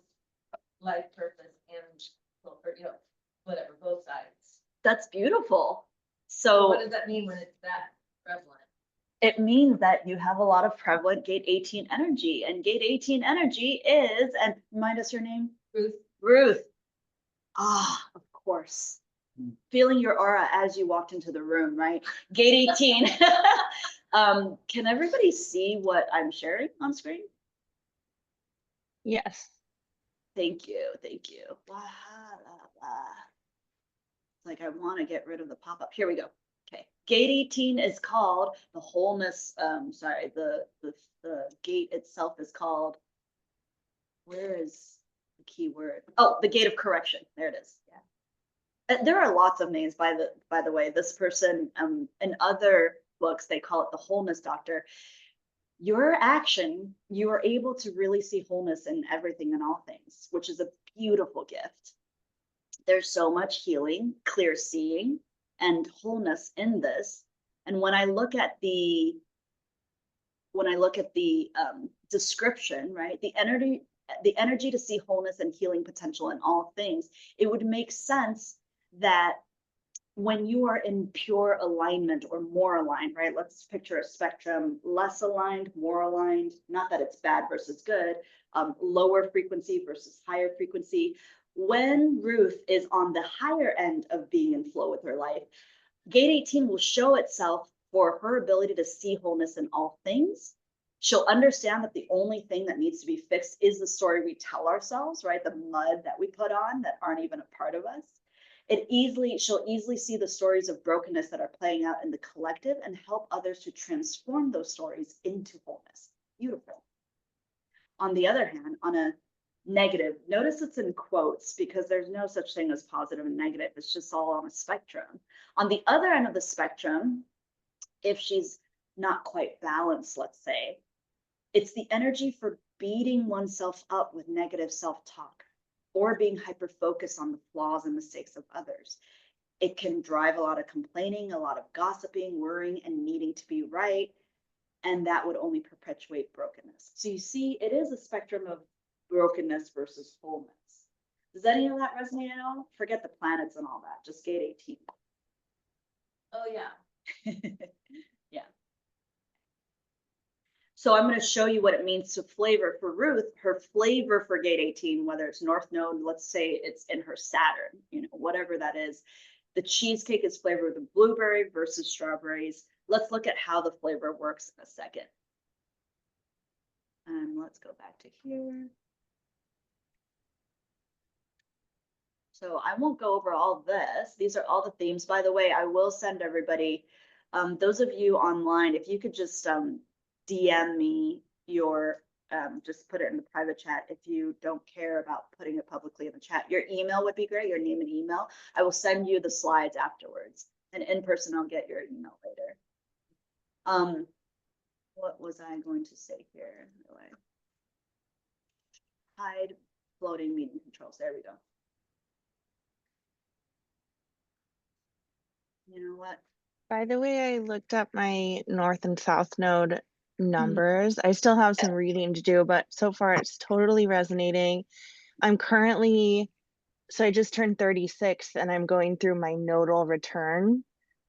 life purpose and, or, whatever, both sides. That's beautiful. So So what does that mean when it's that prevalent? it means that you have a lot of prevalent gate 18 energy, and gate 18 energy is, and remind us your name? Ruth? Ruth. Ah, of course. Hmm. Feeling your aura as you walked into the room, right? Gate 18. Can everybody see what I'm sharing on screen? Yes. Thank you. Thank you. Blah, blah, blah. It's like I want to get rid of the pop-up. Here we go. Okay. Gate 18 is called the wholeness. Sorry, the gate itself is called, where is the key word? Oh, the gate of correction. There it is. Yeah. There are lots of names, by the way. This person, in other books, they call it the wholeness doctor. Your action, you are able to really see wholeness in everything and all things, which is a beautiful gift. There's so much healing, clear seeing, and wholeness in this. And when I look at the description, right, the energy to see wholeness and healing potential in all things, it would make sense that when you are in pure alignment or more aligned, right? Let's picture a spectrum, less aligned, more aligned, not that it's bad versus good, lower frequency versus higher frequency. When Ruth is on the higher end of being in flow with her life, gate 18 will show itself for her ability to see wholeness in all things. She'll understand that the only thing that needs to be fixed is the story we tell ourselves, right? The mud that we put on that aren't even a part of us. She'll easily see the stories of brokenness that are playing out in the collective and help others to transform those stories into wholeness. Beautiful. On the other hand, on a negative, notice it's in quotes because there's no such thing as positive and negative. It's just all on a spectrum. On the other end of the spectrum, if she's not quite balanced, let's say, it's the energy for beating oneself up with negative self-talk or being hyper-focused on the flaws and mistakes of others. It can drive a lot of complaining, a lot of gossiping, worrying, and needing to be right. And that would only perpetuate brokenness. So you see, it is a spectrum of brokenness versus wholeness. Does any of that resonate at all? Forget the planets and all that, just gate 18. Oh, yeah. Yeah. So I'm going to show you what it means to flavor for Ruth. Her flavor for gate 18, whether it's North Node, let's say it's in her Saturn, you know, whatever that is. The cheesecake is flavored with blueberry versus strawberries. Let's look at how the flavor works in a second. And let's go back to here. So I won't go over all this. These are all the themes. By the way, I will send everybody, those of you online, if you could just DM me your, just put it in the private chat if you don't care about putting it publicly in the chat. Your email would be great, your name and email. I will send you the slides afterwards. And in person, I'll get your email later. What was I going to say here? Hide floating meeting controls. There we go. You know what? By the way, I looked up my north and south node numbers. I still have some reading to do, but so far it's totally resonating. I'm currently, so I just turned 36 and I'm going through my nodal return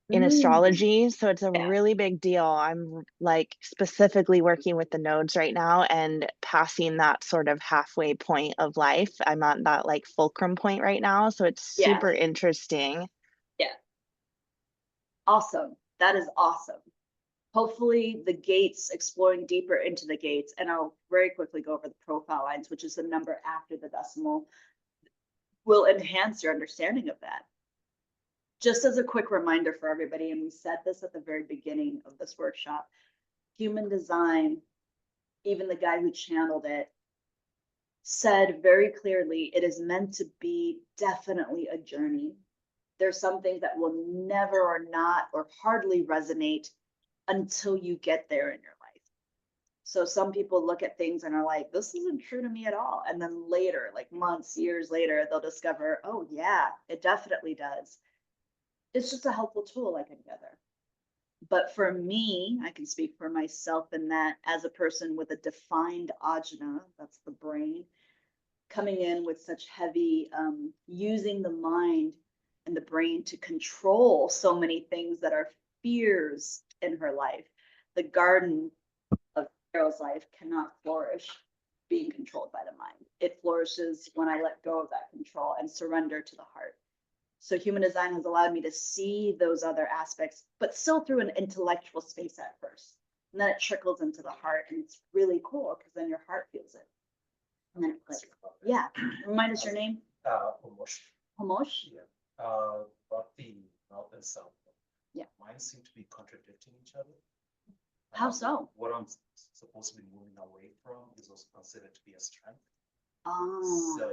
in astrology. So it's a really big deal. I'm like specifically working with the nodes right now and passing that sort of halfway point of life. I'm at that like fulcrum point right now. So it's super interesting. Yeah. Awesome. That is awesome. Hopefully the gates, exploring deeper into the gates, and I'll very quickly go over the profile lines, which is the number after the decimal, will enhance your understanding of that. Just as a quick reminder for everybody, and we said this at the very beginning of this workshop, human design, even the guy who channeled it, said very clearly, it is meant to be definitely a journey. There's some things that will never or not or hardly resonate until you get there in your life. So some people look at things and are like, this isn't true to me at all. And then later, like months, years later, they'll discover, oh yeah, it definitely does. It's just a helpful tool like any other. But for me, I can speak for myself in that as a person with a defined ajna, that's the brain, coming in with such heavy, using the mind and the brain to control so many things that are fears in her life. The garden of Carol's life cannot flourish being controlled by the mind. It flourishes when I let go of that control and surrender to the heart. So human design has allowed me to see those other aspects, but still through an intellectual space at first. And then it trickles into the heart, and it's really cool because then your heart feels it. And then it clicks. Yeah. Remind us your name. Homosh. Homosh? Yeah. But the north and south. Yeah. Mine seem to be contradicting each other. How so? What I'm supposed to be moving away from is also considered to be a strength. Oh. So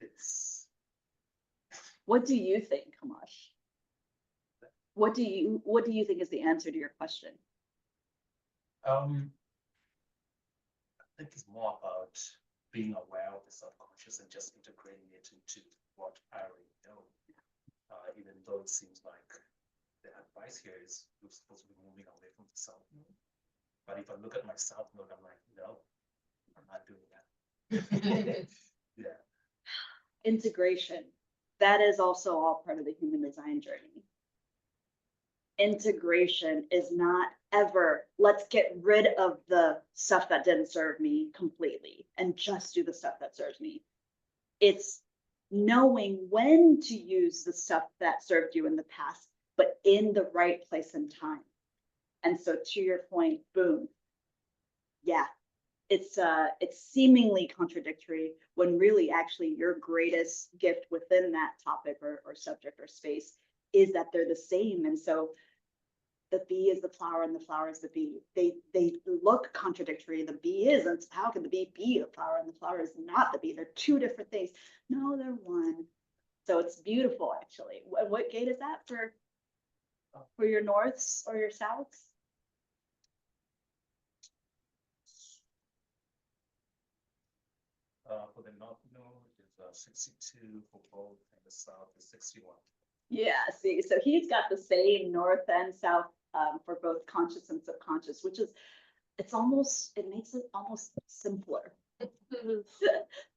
it's. What do you think, Homosh? What do you think is the answer to your question? I think it's more about being aware of the subconscious and just integrating it into what I already know. Even though it seems like the advice here is you're supposed to be moving away from the south node. But if I look at my south node, I'm like, no, I'm not doing that. Yeah. Integration. That is also all part of the human design journey. integration is not ever, let's get rid of the stuff that didn't serve me completely and just do the stuff that serves me. It's knowing when to use the stuff that served you in the past, but in the right place and time. And so to your point, boom. Yeah, it's seemingly contradictory when really actually your greatest gift within that topic or subject or space is that they're the same. And so the bee is the flower and the flower is the bee. They look contradictory. The bee is, and how can the bee be a flower and the flower is not the bee? They're two different things. No, they're one. So it's beautiful, actually. What gate is that for your norths or your souths? For the north node is 62 for both, and the south is 61. Yeah, see, so he's got the same north and south for both conscious and subconscious, which is, it makes it almost simpler.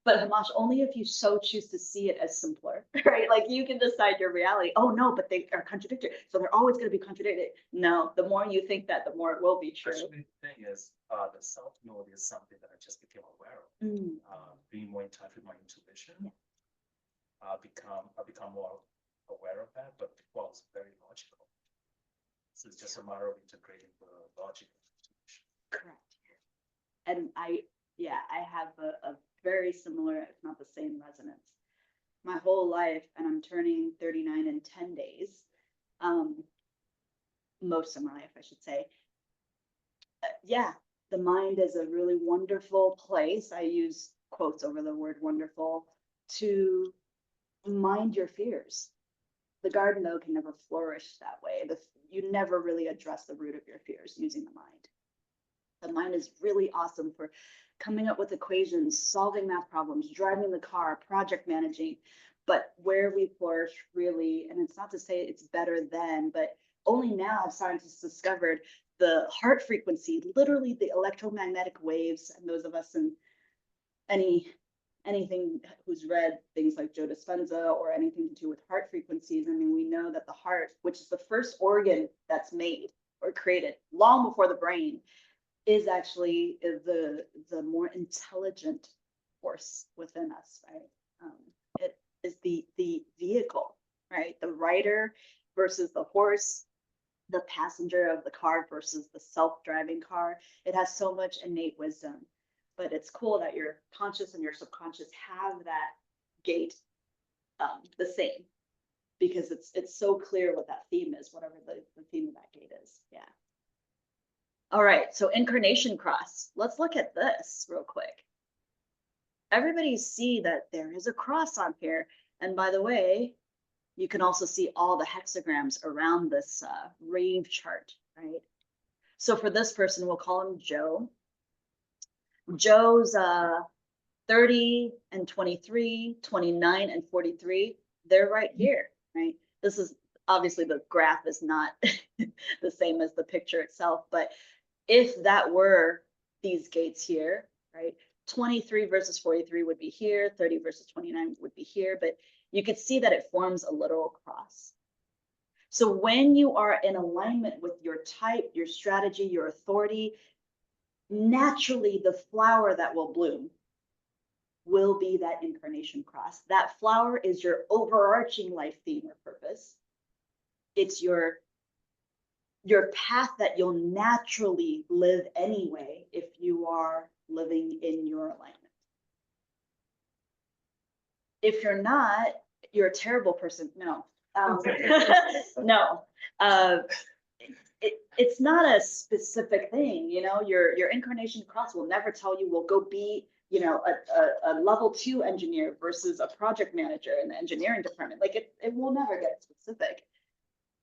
But Hamash, only if you so choose to see it as simpler, right? Like you can decide your reality. Oh no, but they are contradictory. So they're always going to be contradicted. No, the more you think that, the more it will be true. Actually, the thing is, the south node is something that I just became aware of. Being more in touch with my intuition, I become more aware of that, but before it was very logical. So it's just a matter of integrating the logic and intuition. Correct. And I have a very similar, if not the same resonance. My whole life, and I'm turning 39 in 10 days. Most of my life, I should say. Yeah, the mind is a really wonderful place. I use quotes over the word wonderful to mind your fears. The garden, though, can never flourish that way. You never really address the root of your fears using the mind. The mind is really awesome for coming up with equations, solving math problems, driving the car, project managing. But where we flourish really, and it's not to say it's better than, but only now scientists discovered the heart frequency, literally the electromagnetic waves, and those of us in anything who's read things like Joe Dispenza or anything to do with heart frequencies, I mean, we know that the heart, which is the first organ that's made or created long before the brain, is actually the more intelligent force within us, right? It is the vehicle, right? The rider versus the horse, the passenger of the car versus the self-driving car. It has so much innate wisdom, but it's cool that your conscious and your subconscious have that gate the same, because it's so clear what that theme is, whatever the theme of that gate is. Yeah. All right, so Incarnation Cross. Let's look at this real quick. Everybody see that there is a cross on here. And by the way, you can also see all the hexagrams around this rave chart, right? So for this person, we'll call him Joe. Joe's 30 and 23, 29 and 43. They're right here, right? This is obviously, the graph is not the same as the picture itself, but if that were these gates here, right? 23 versus 43 would be here, 30 versus 29 would be here, but you could see that it forms a literal cross. So when you are in alignment with your type, your strategy, your authority, naturally the flower that will bloom will be that incarnation cross. That flower is your overarching life theme or purpose. It's your path that you'll naturally live anyway if you are living in your alignment. If you're not, you're a terrible person. No. No. It's not a specific thing, you know. Your incarnation cross will never tell you, well, go be, you know, a level 2 engineer versus a project manager in the engineering department. Like it will never get specific,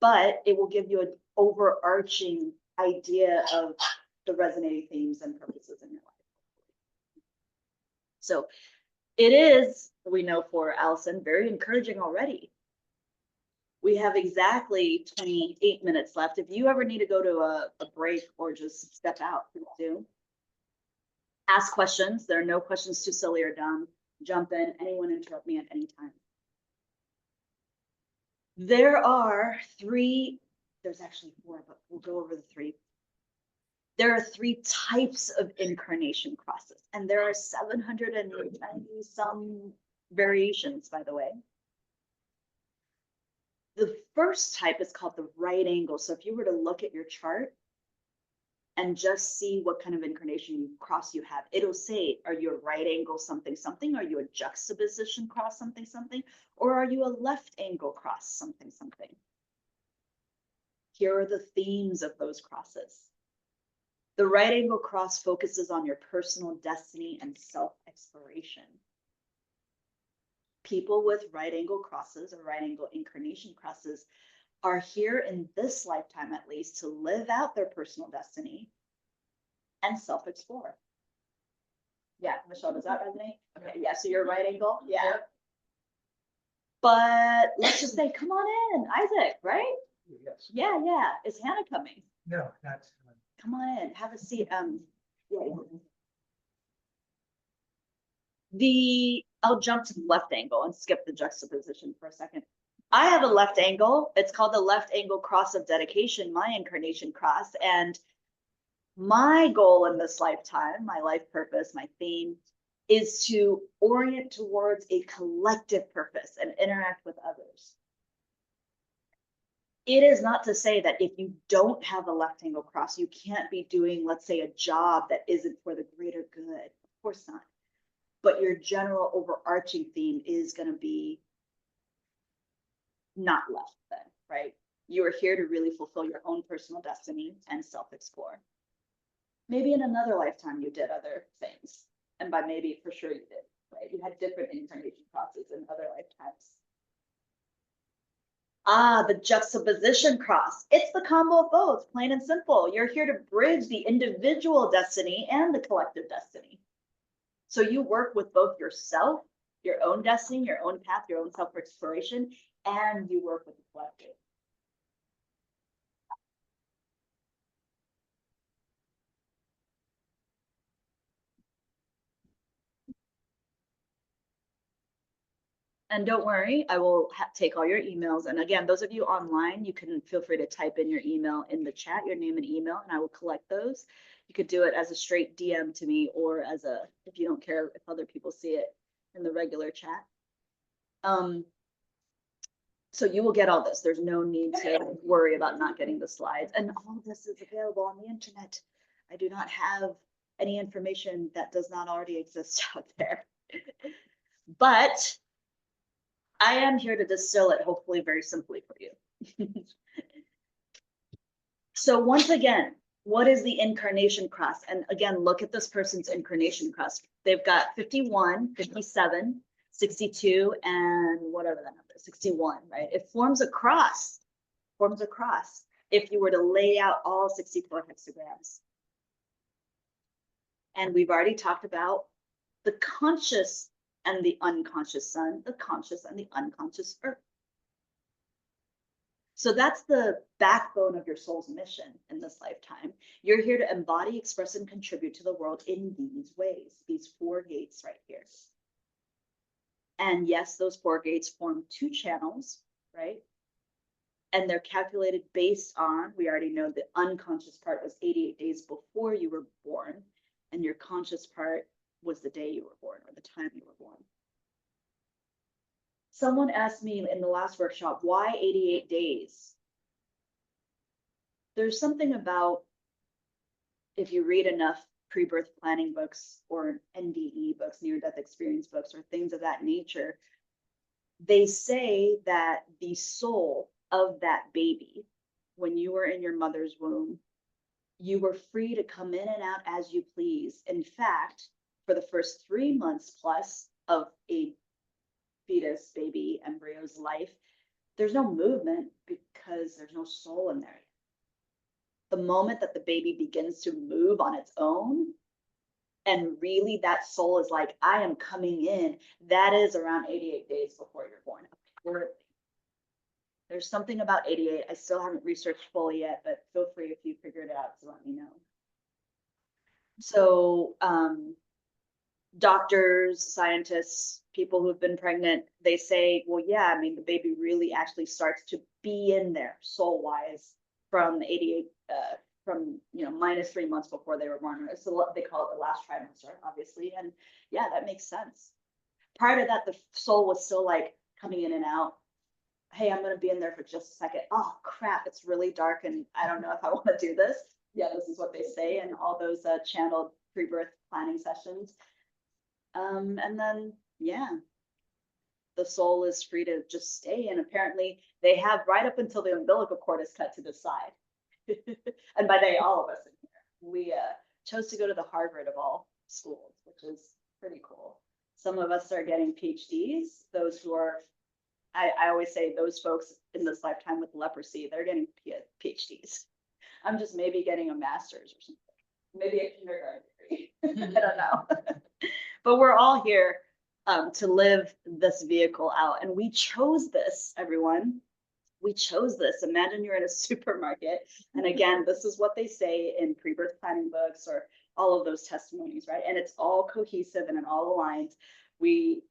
but it will give you an overarching idea of the resonating themes and purposes in your life. So it is, we know for Allison, very encouraging already. We have exactly 28 minutes left. If you ever need to go to a break or just step out, please do. Ask questions. There are no questions too silly or dumb. Jump in. Anyone interrupt me at any time. There are 3 there's actually 4, but we'll go over the 3. There are 3 types of incarnation crosses, and there are 790 some variations, by the way. The first type is called the right angle. So if you were to look at your chart and just see what kind of incarnation cross you have, it'll say, are you a right angle something something? Are you a juxtaposition cross something something? Or are you a left angle cross something something? Here are the themes of those crosses. The right angle cross focuses on your personal destiny and self-exploration. People with right angle crosses or right angle incarnation crosses are here in this lifetime, at least, to live out their personal destiny and self-explore. Yeah, Michelle, does that resonate? Okay, yeah, so you're right angle, yeah. But let's just say, come on in, Isaac, right? Yes. Yeah, yeah. Is Hannah coming? No, not. Come on in, have a seat. I'll jump to the left angle and skip the juxtaposition for a second. I have a left angle. It's called the left angle cross of dedication, my incarnation cross. And my goal in this lifetime, my life purpose, my theme, is to orient towards a collective purpose and interact with others. It is not to say that if you don't have a left angle cross, you can't be doing, let's say, a job that isn't for the greater good. Of course not. But your general overarching theme is going to be not left then, right? You are here to really fulfill your own personal destiny and self-explore. Maybe in another lifetime you did other things. And by maybe, for sure you did, right? You had different incarnation crosses in other lifetimes. The juxtaposition cross. It's the combo of both, plain and simple. You're here to bridge the individual destiny and the collective destiny. So you work with both yourself, your own destiny, your own path, your own self-exploration, and you work with the collective. And don't worry, I will take all your emails. And again, those of you online, you can feel free to type in your email in the chat, your name and email, and I will collect those. You could do it as a straight DM to me or as a, if you don't care if other people see it, in the regular chat. So you will get all this. There's no need to worry about not getting the slides. And all of this is available on the internet. I do not have any information that does not already exist out there. But I am here to distill it, hopefully very simply for you. So once again, what is the incarnation cross? And again, look at this person's incarnation cross. They've got 51, 57, 62, and whatever that number is, 61, right? It forms a cross, if you were to lay out all 64 hexagrams. And we've already talked about the conscious and the unconscious sun, the conscious and the unconscious earth. So that's the backbone of your soul's mission in this lifetime. You're here to embody, express, and contribute to the world in these ways, these 4 gates right here. And yes, those 4 gates form 2 channels, right? And they're calculated based on, we already know the unconscious part was 88 days before you were born, and your conscious part was the day you were born or the time you were born. Someone asked me in the last workshop, why 88 days? There's something about, if you read enough pre-birth planning books or NDE books, near-death experience books, or things of that nature, they say that the soul of that baby, when you were in your mother's womb, you were free to come in and out as you please. In fact, for the first 3 months plus of a fetus, baby, embryo's life, there's no movement because there's no soul in there. The moment that the baby begins to move on its own, and really that soul is like, I am coming in, that is around 88 days before you're born. There's something about 88. I still haven't researched fully yet, but feel free if you figured it out to let me know. So doctors, scientists, people who've been pregnant, they say, well, yeah, I mean, the baby really actually starts to be in there soul-wise from 88, from, minus 3 months before they were born. So they call it the last trimester, obviously. And yeah, that makes sense. Prior to that, the soul was still like coming in and out. Hey, I'm going to be in there for just a second. Oh, crap, it's really dark and I don't know if I want to do this. Yeah, this is what they say in all those channeled pre-birth planning sessions. And then, yeah, the soul is free to just stay. And apparently they have right up until the umbilical cord is cut to the side. And by they, all of us in here, we chose to go to the Harvard of all schools, which is pretty cool. Some of us are getting PhDs. Those who are, I always say those folks in this lifetime with leprosy, they're getting PhDs. I'm just maybe getting a master's or something. Maybe a kindergarten degree. I don't know. But we're all here to live this vehicle out. And we chose this, everyone. We chose this. Imagine you're in a supermarket. And again, this is what they say in pre-birth planning books or all of those testimonies, right? And it's all cohesive and it all aligns. We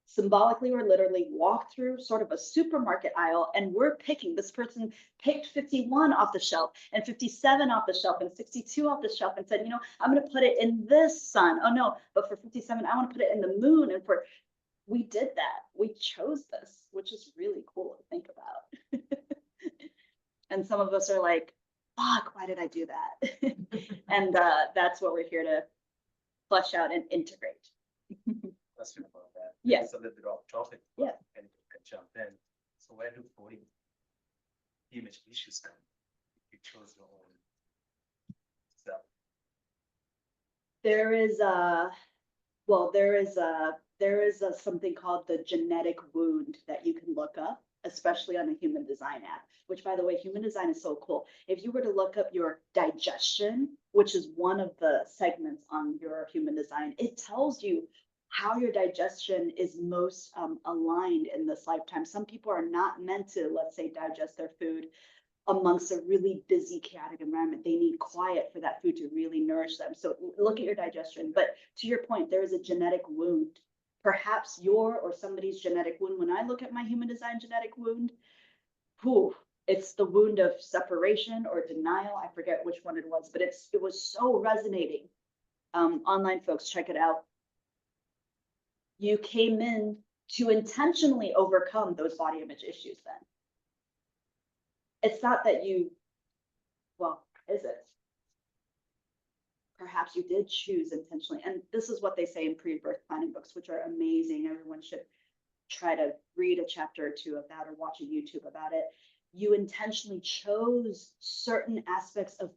symbolically or literally walk through sort of a supermarket aisle and we're picking, this person picked 51 off the shelf and 57 off the shelf and 62 off the shelf and said, I'm going to put it in this sun. Oh no, but for 57, I want to put it in the moon. And we did that. We chose this, which is really cool to think about. And some of us are like, fuck, why did I do that? And that's what we're here to flesh out and integrate. Question about that. Yes. It's a little bit off topic. Yeah. And you can jump in. So where do body image issues come? You chose your own self. There is something called the genetic wound that you can look up, especially on the Human Design app, which by the way, Human Design is so cool. If you were to look up your digestion, which is one of the segments on your Human Design, it tells you how your digestion is most aligned in this lifetime. Some people are not meant to, let's say, digest their food amongst a really busy, chaotic environment. They need quiet for that food to really nourish them. So look at your digestion. But to your point, there is a genetic wound. Perhaps your or somebody's genetic wound. When I look at my Human Design genetic wound, it's the wound of separation or denial. I forget which one it was, but it was so resonating. Online folks, check it out. You came in to intentionally overcome those body image issues then. It's not that is it? Perhaps you did choose intentionally. And this is what they say in pre-birth planning books, which are amazing. Everyone should try to read a chapter or two of that or watch a YouTube about it. You intentionally chose certain aspects of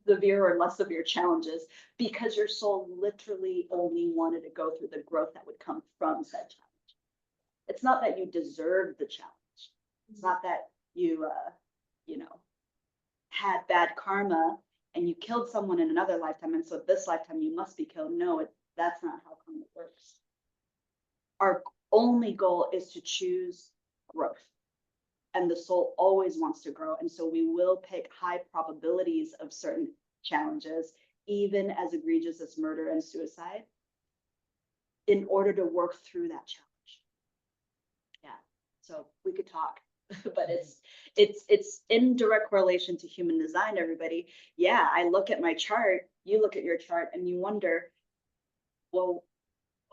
severe or less severe challenges because your soul literally only wanted to go through the growth that would come from said challenge. It's not that you deserve the challenge. It's not that you, had bad karma and you killed someone in another lifetime. And so this lifetime you must be killed. No, that's not how karma works. Our only goal is to choose growth. And the soul always wants to grow. And so we will pick high probabilities of certain challenges, even as egregious as murder and suicide, in order to work through that challenge. Yeah, so we could talk, but it's in direct correlation to Human Design, everybody. Yeah, I look at my chart, you look at your chart, and you wonder, well,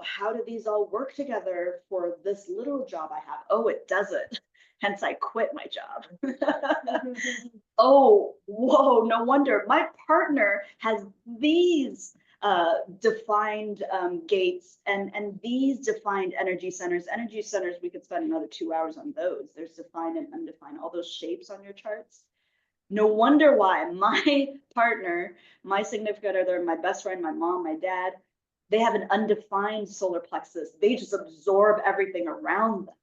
how do these all work together for this little job I have? Oh, it doesn't. Hence, I quit my job. Oh, whoa, no wonder. My partner has these defined gates and these defined energy centers. Energy centers, we could spend another 2 hours on those. There's defined and undefined, all those shapes on your charts. No wonder why my partner, my significant other, my best friend, my mom, my dad, they have an undefined solar plexus. They just absorb everything around them.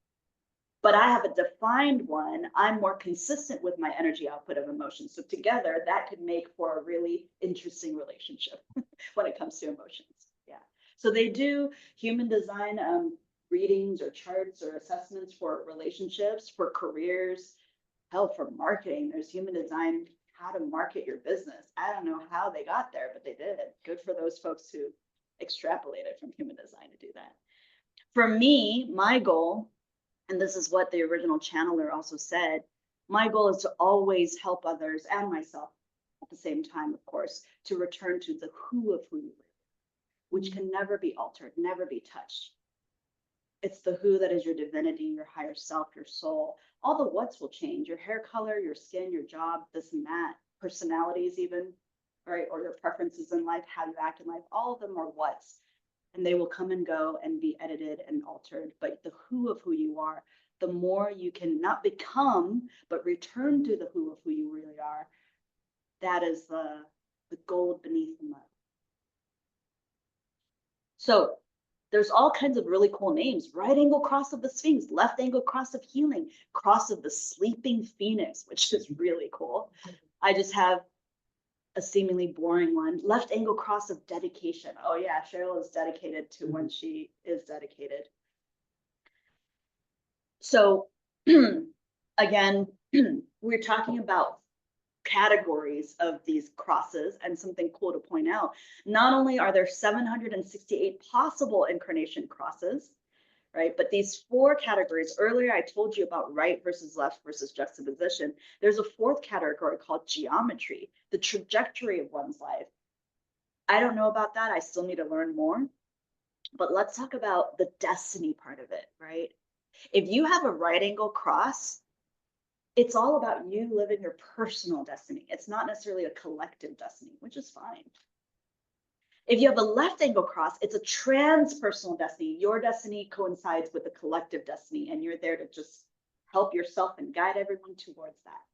But I have a defined one. I'm more consistent with my energy output of emotions. So together that could make for a really interesting relationship when it comes to emotions. Yeah. So they do Human Design readings or charts or assessments for relationships, for careers, hell, for marketing. There's Human Design, how to market your business. I don't know how they got there, but they did. Good for those folks who extrapolated from Human Design to do that. For me, my goal, and this is what the original channeler also said, My goal is to always help others and myself at the same time, of course, to return to the who of who you live, which can never be altered, never be touched. It's the who that is your divinity, your higher self, your soul. All the what's will change, your hair color, your skin, your job, this and that, personalities even, right? Or your preferences in life, how you act in life, all of them are what's. And they will come and go and be edited and altered. But the who of who you are, the more you can not become, but return to the who of who you really are, that is the gold beneath the mud. So there's all kinds of really cool names. Right angle cross of the Sphinx, left angle cross of healing, cross of the sleeping phoenix, which is really cool. I just have a seemingly boring one. Left angle cross of dedication. Oh yeah, Cheryl is dedicated to when she is dedicated. So again, we're talking about categories of these crosses, and something cool to point out. Not only are there 768 possible incarnation crosses, right? But these 4 categories, earlier I told you about right versus left versus juxtaposition. There's a 4th category called geometry, the trajectory of one's life. I don't know about that. I still need to learn more. But let's talk about the destiny part of it, right? If you have a right angle cross, it's all about you living your personal destiny. It's not necessarily a collective destiny, which is fine. If you have a left angle cross, it's a transpersonal destiny. Your destiny coincides with the collective destiny, and you're there to just help yourself and guide everyone towards that.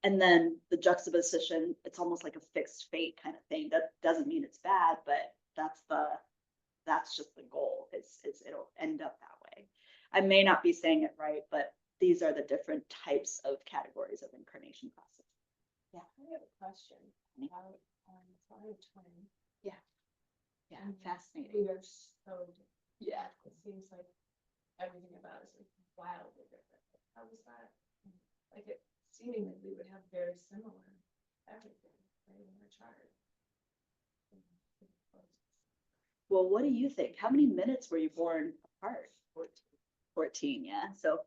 And then the juxtaposition, it's almost like a fixed fate kind of thing. That doesn't mean it's bad, but that's just the goal. It's it'll end up that way. I may not be saying it right, but these are the different types of categories of incarnation crosses. I have a question about, so I have a twin. Yeah, And fascinating. We are so different. Yeah. It seems like everything about us is wildly different. How was that? Like it seeming that we would have very similar everything right in our chart. Well, what do you think? How many minutes were you born apart? 14, yeah. So,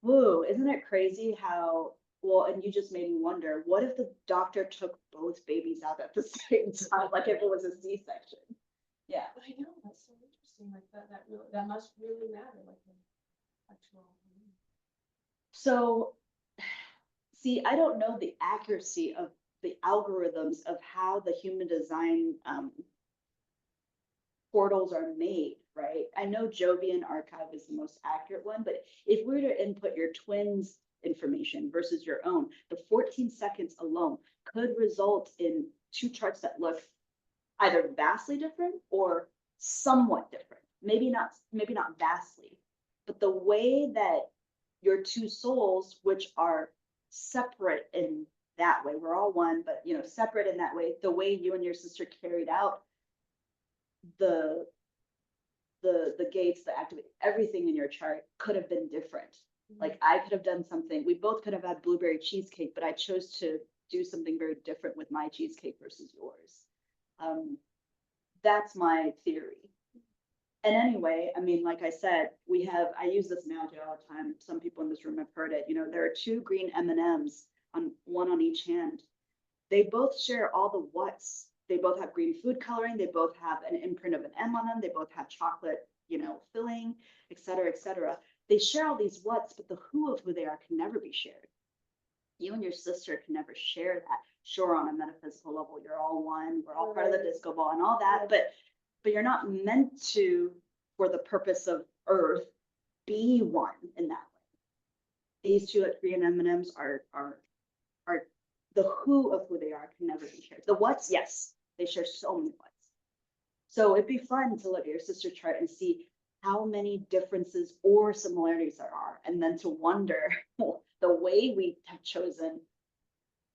woo, isn't it crazy how, well, and you just made me wonder, what if the doctor took both babies out at the same time, like if it was a C-section? Yeah. I know, that's so interesting. Like that really, that must really matter, like the actual. So, see, I don't know the accuracy of the algorithms of how the human design portals are made, right? I know Jovian Archive is the most accurate one, but if we were to input your twins' information versus your own, the 14 seconds alone could result in 2 charts that look either vastly different or somewhat different. Maybe not vastly, but the way that your 2 souls, which are separate in that way, we're all one, but separate in that way, the way you and your sister carried out the gates, the activate, everything in your chart could have been different. Like I could have done something, we both could have had blueberry cheesecake, but I chose to do something very different with my cheesecake versus yours. That's my theory. And anyway, I mean, like I said, I use this analogy all the time. Some people in this room have heard it. There are 2 green M&Ms, one on each hand. They both share all the what's. They both have green food coloring. They both have an imprint of an M on them. They both have chocolate, filling, et cetera, et cetera. They share all these what's, but the who of who they are can never be shared. You and your sister can never share that. Sure, on a metaphysical level, you're all one. We're all part of the disco ball and all that, but you're not meant to, for the purpose of Earth, be one in that way. These 2 green M&Ms are the who of who they are can never be shared. The what's, yes, they share so many what's. So it'd be fun to look at your sister chart and see how many differences or similarities there are, and then to wonder the way we have chosen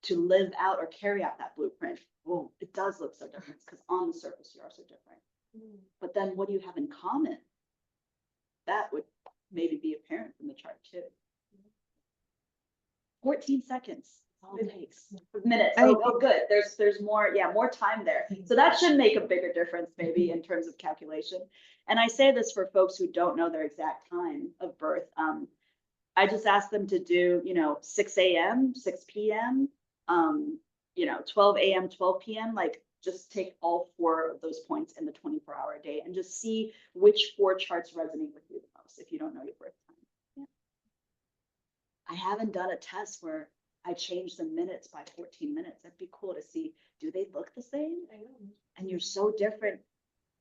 to live out or carry out that blueprint. Well, it does look so different because on the surface you are so different. But then what do you have in common? That would maybe be apparent from the chart too. 14 seconds. All it takes. Minutes. Oh, good. There's more, more time there. So that should make a bigger difference maybe in terms of calculation. And I say this for folks who don't know their exact time of birth. I just ask them to do, 6 a.m., 6 p.m., 12 a.m., 12 p.m., like just take all 4 of those points in the 24-hour day and just see which 4 charts resonate with you the most if you don't know your birth time. Yeah. I haven't done a test where I changed the minutes by 14 minutes. That'd be cool to see, do they look the same? I know. And you're so different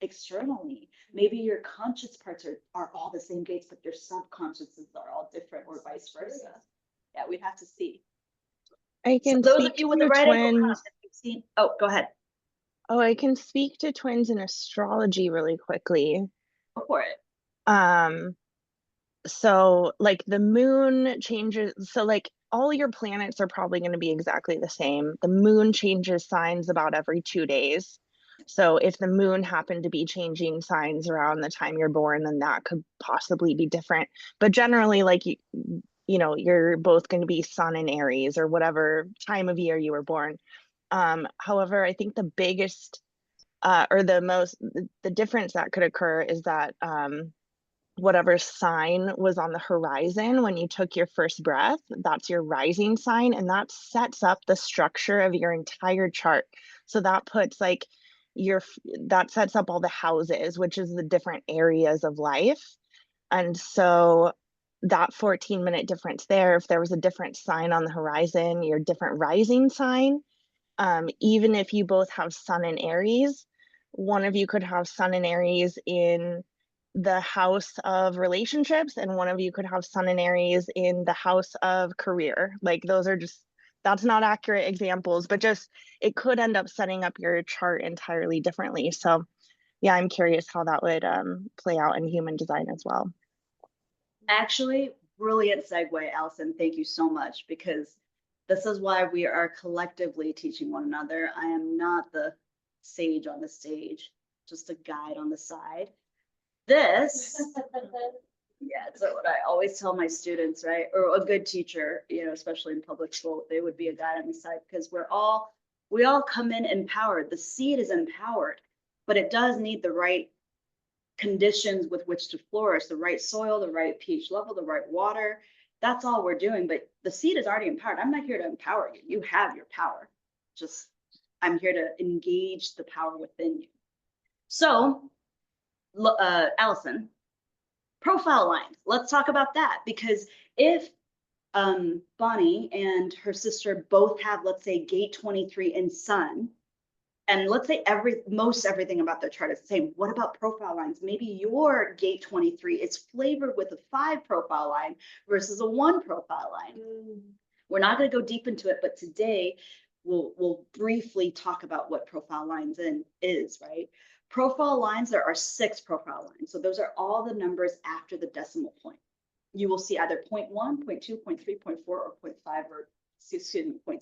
externally. Maybe your conscious parts are all the same gates, but your subconsciouses are all different, or vice versa. Yeah, we'd have to see. I So can those of speak you with the to right angle twins. if you've seen, oh, go ahead. Oh, I can speak to twins in astrology really quickly. Go for it. So like the moon changes, so like all your planets are probably going to be exactly the same. The moon changes signs about every 2 days. So if the moon happened to be changing signs around the time you're born, then that could possibly be different. But generally, like you're both going to be sun in Aries or whatever time of year you were born. However, I think the biggest or the difference that could occur is that whatever sign was on the horizon when you took your first breath, that's your rising sign, and that sets up the structure of your entire chart. So that puts like that sets up all the houses, which is the different areas of life. And so that 14-minute difference there, if there was a different sign on the horizon, your different rising sign, even if you both have sun in Aries, one of you could have sun in Aries in the house of relationships, and one of you could have sun in Aries in the house of career. Like those are just, that's not accurate examples, but just it could end up setting up your chart entirely differently. So yeah, I'm curious how that would play out in human design as well. Actually, brilliant segue, Allison. Thank you so much, because this is why we are collectively teaching one another. I am not the sage on the stage, just a guide on the side. This, yeah, so what I always tell my students, right, or a good teacher, especially in public school, they would be a guide on the side, because we all come in empowered. The seed is empowered, but it does need the right conditions with which to flourish, the right soil, the right pH level, the right water. That's all we're doing, but the seed is already empowered. I'm not here to empower you. You have your power. Just, I'm here to engage the power within you. So, Allison, profile lines. Let's talk about that, because if Bonnie and her sister both have, let's say, gate 23 in sun, and let's say most everything about their chart is the same, what about profile lines? Maybe your gate 23 is flavored with a 5 profile line versus a 1 profile line. We're not going to go deep into it, but today we'll briefly talk about what profile lines is, right? Profile lines, there are 6 profile lines. So those are all the numbers after the decimal point. You will see either 0.1, 0.2, 0.3, 0.4, or 0.5, or excuse me, 0.6.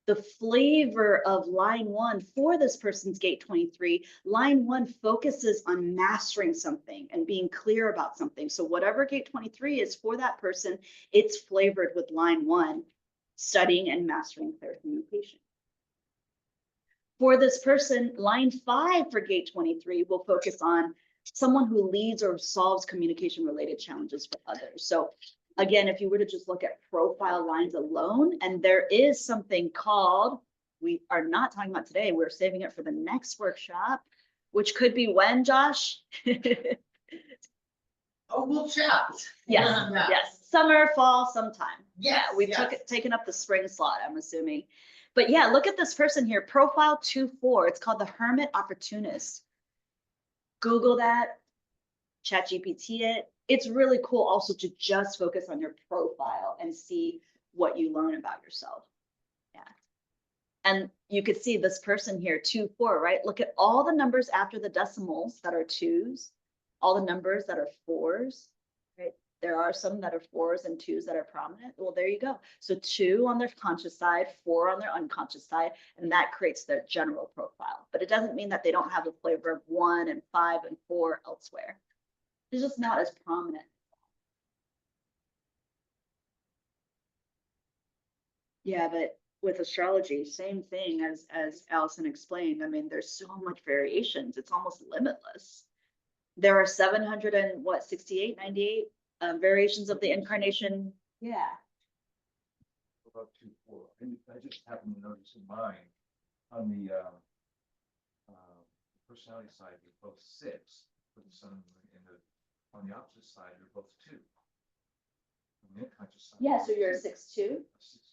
The flavor of line 1 for this person's gate 23, line 1 focuses on mastering something and being clear about something. So whatever gate 23 is for that person, it's flavored with line 1, studying and mastering clear communication. For this person, line 5 for gate 23 will focus on someone who leads or solves communication related challenges for others. So again, if you were to just look at profile lines alone, and there is something called, we are not talking about today, we're saving it for the next workshop, which could be when, Josh? Oh, we'll chat. Yes, yes, summer, fall, sometime. Yes, Yeah, we've taken up the spring slot, I'm assuming. But yeah, look at this person here, profile 2-4. It's called the Hermit Opportunist. Google that, ChatGPT it. It's really cool also to just focus on your profile and see what you learn about yourself. Yeah. And you could see this person here, 2-4, right? Look at all the numbers after the decimals that are 2s, all the numbers that are 4s, right? There are some that are 4s and 2s that are prominent. Well, there you go. So 2 on their conscious side, 4 on their unconscious side, and that creates their general profile. But it doesn't mean that they don't have a flavor of 1 and 5 and 4 elsewhere. It's just not as prominent. Yeah, but with astrology, same thing as Allison explained. I mean, there's so much variations. It's almost limitless. There are 700 and what, 68, 98 variations of the incarnation. Yeah. About 2, 4. I just happen to notice in mine, on the personality side, they're both 6 for the sun and moon, and on the opposite side, they're both 2. On the unconscious side. Yeah, so you're a 6-2. 6,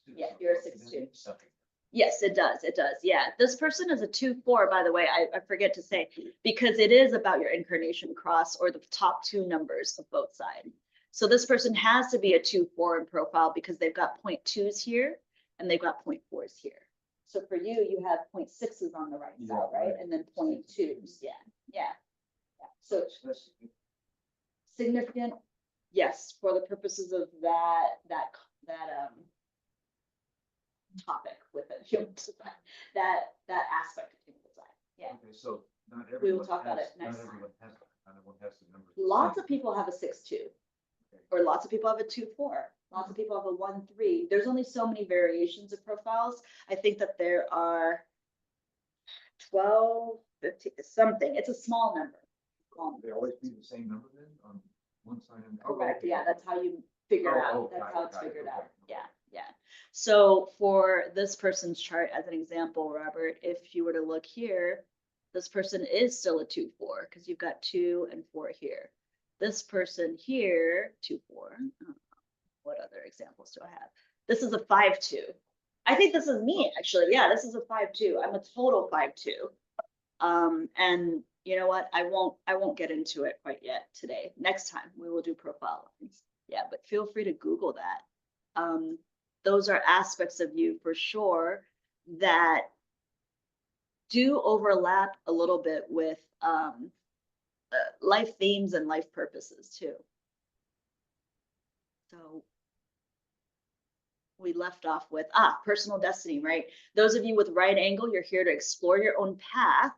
2. Yeah, So you're a it 6-2. means something. Yes, it does. It does. Yeah. This person is a 2-4, by the way. I forget to say, because it is about your incarnation cross or the top 2 numbers of both sides. So this person has to be a 2-4 in profile because they've got 0.2s here and they've got 0.4s here. So for you, you have 0.6s on the right Yeah, side, right? right. And then 0.2s. Yeah. Yeah. Yeah. So That's significant, yes, for the purposes of that topic with it, human design, that aspect of human design. Yeah. okay. So not We will everyone talk about has, it next not time. everyone has, not everyone has the numbers. Lots of people have a 6-2, or lots of people have a 2-4. Lots of people have a 1-3. There's only so many variations of profiles. I think that there are 12, 15, something. It's a small number. They always be the same number then on one side and. Correct, okay. yeah, that's how you figure Oh, out, oh, that's got how it, it's got it, figured okay, out, okay. yeah, yeah. So for this person's chart, as an example, Robert, if you were to look here, this person is still a 2-4, because you've got 2 and 4 here. This person here, 2-4, what other examples do I have? This is a 5-2. I think this is me, actually, yeah, this is a 5-2, I'm a total 5-2. And you know what? I won't get into it quite yet today. Next time we will do profile lines. Yeah, but feel free to Google that. Those are aspects of you for sure that do overlap a little bit with life themes and life purposes too. So we left off with personal destiny, right? Those of you with right angle, you're here to explore your own path.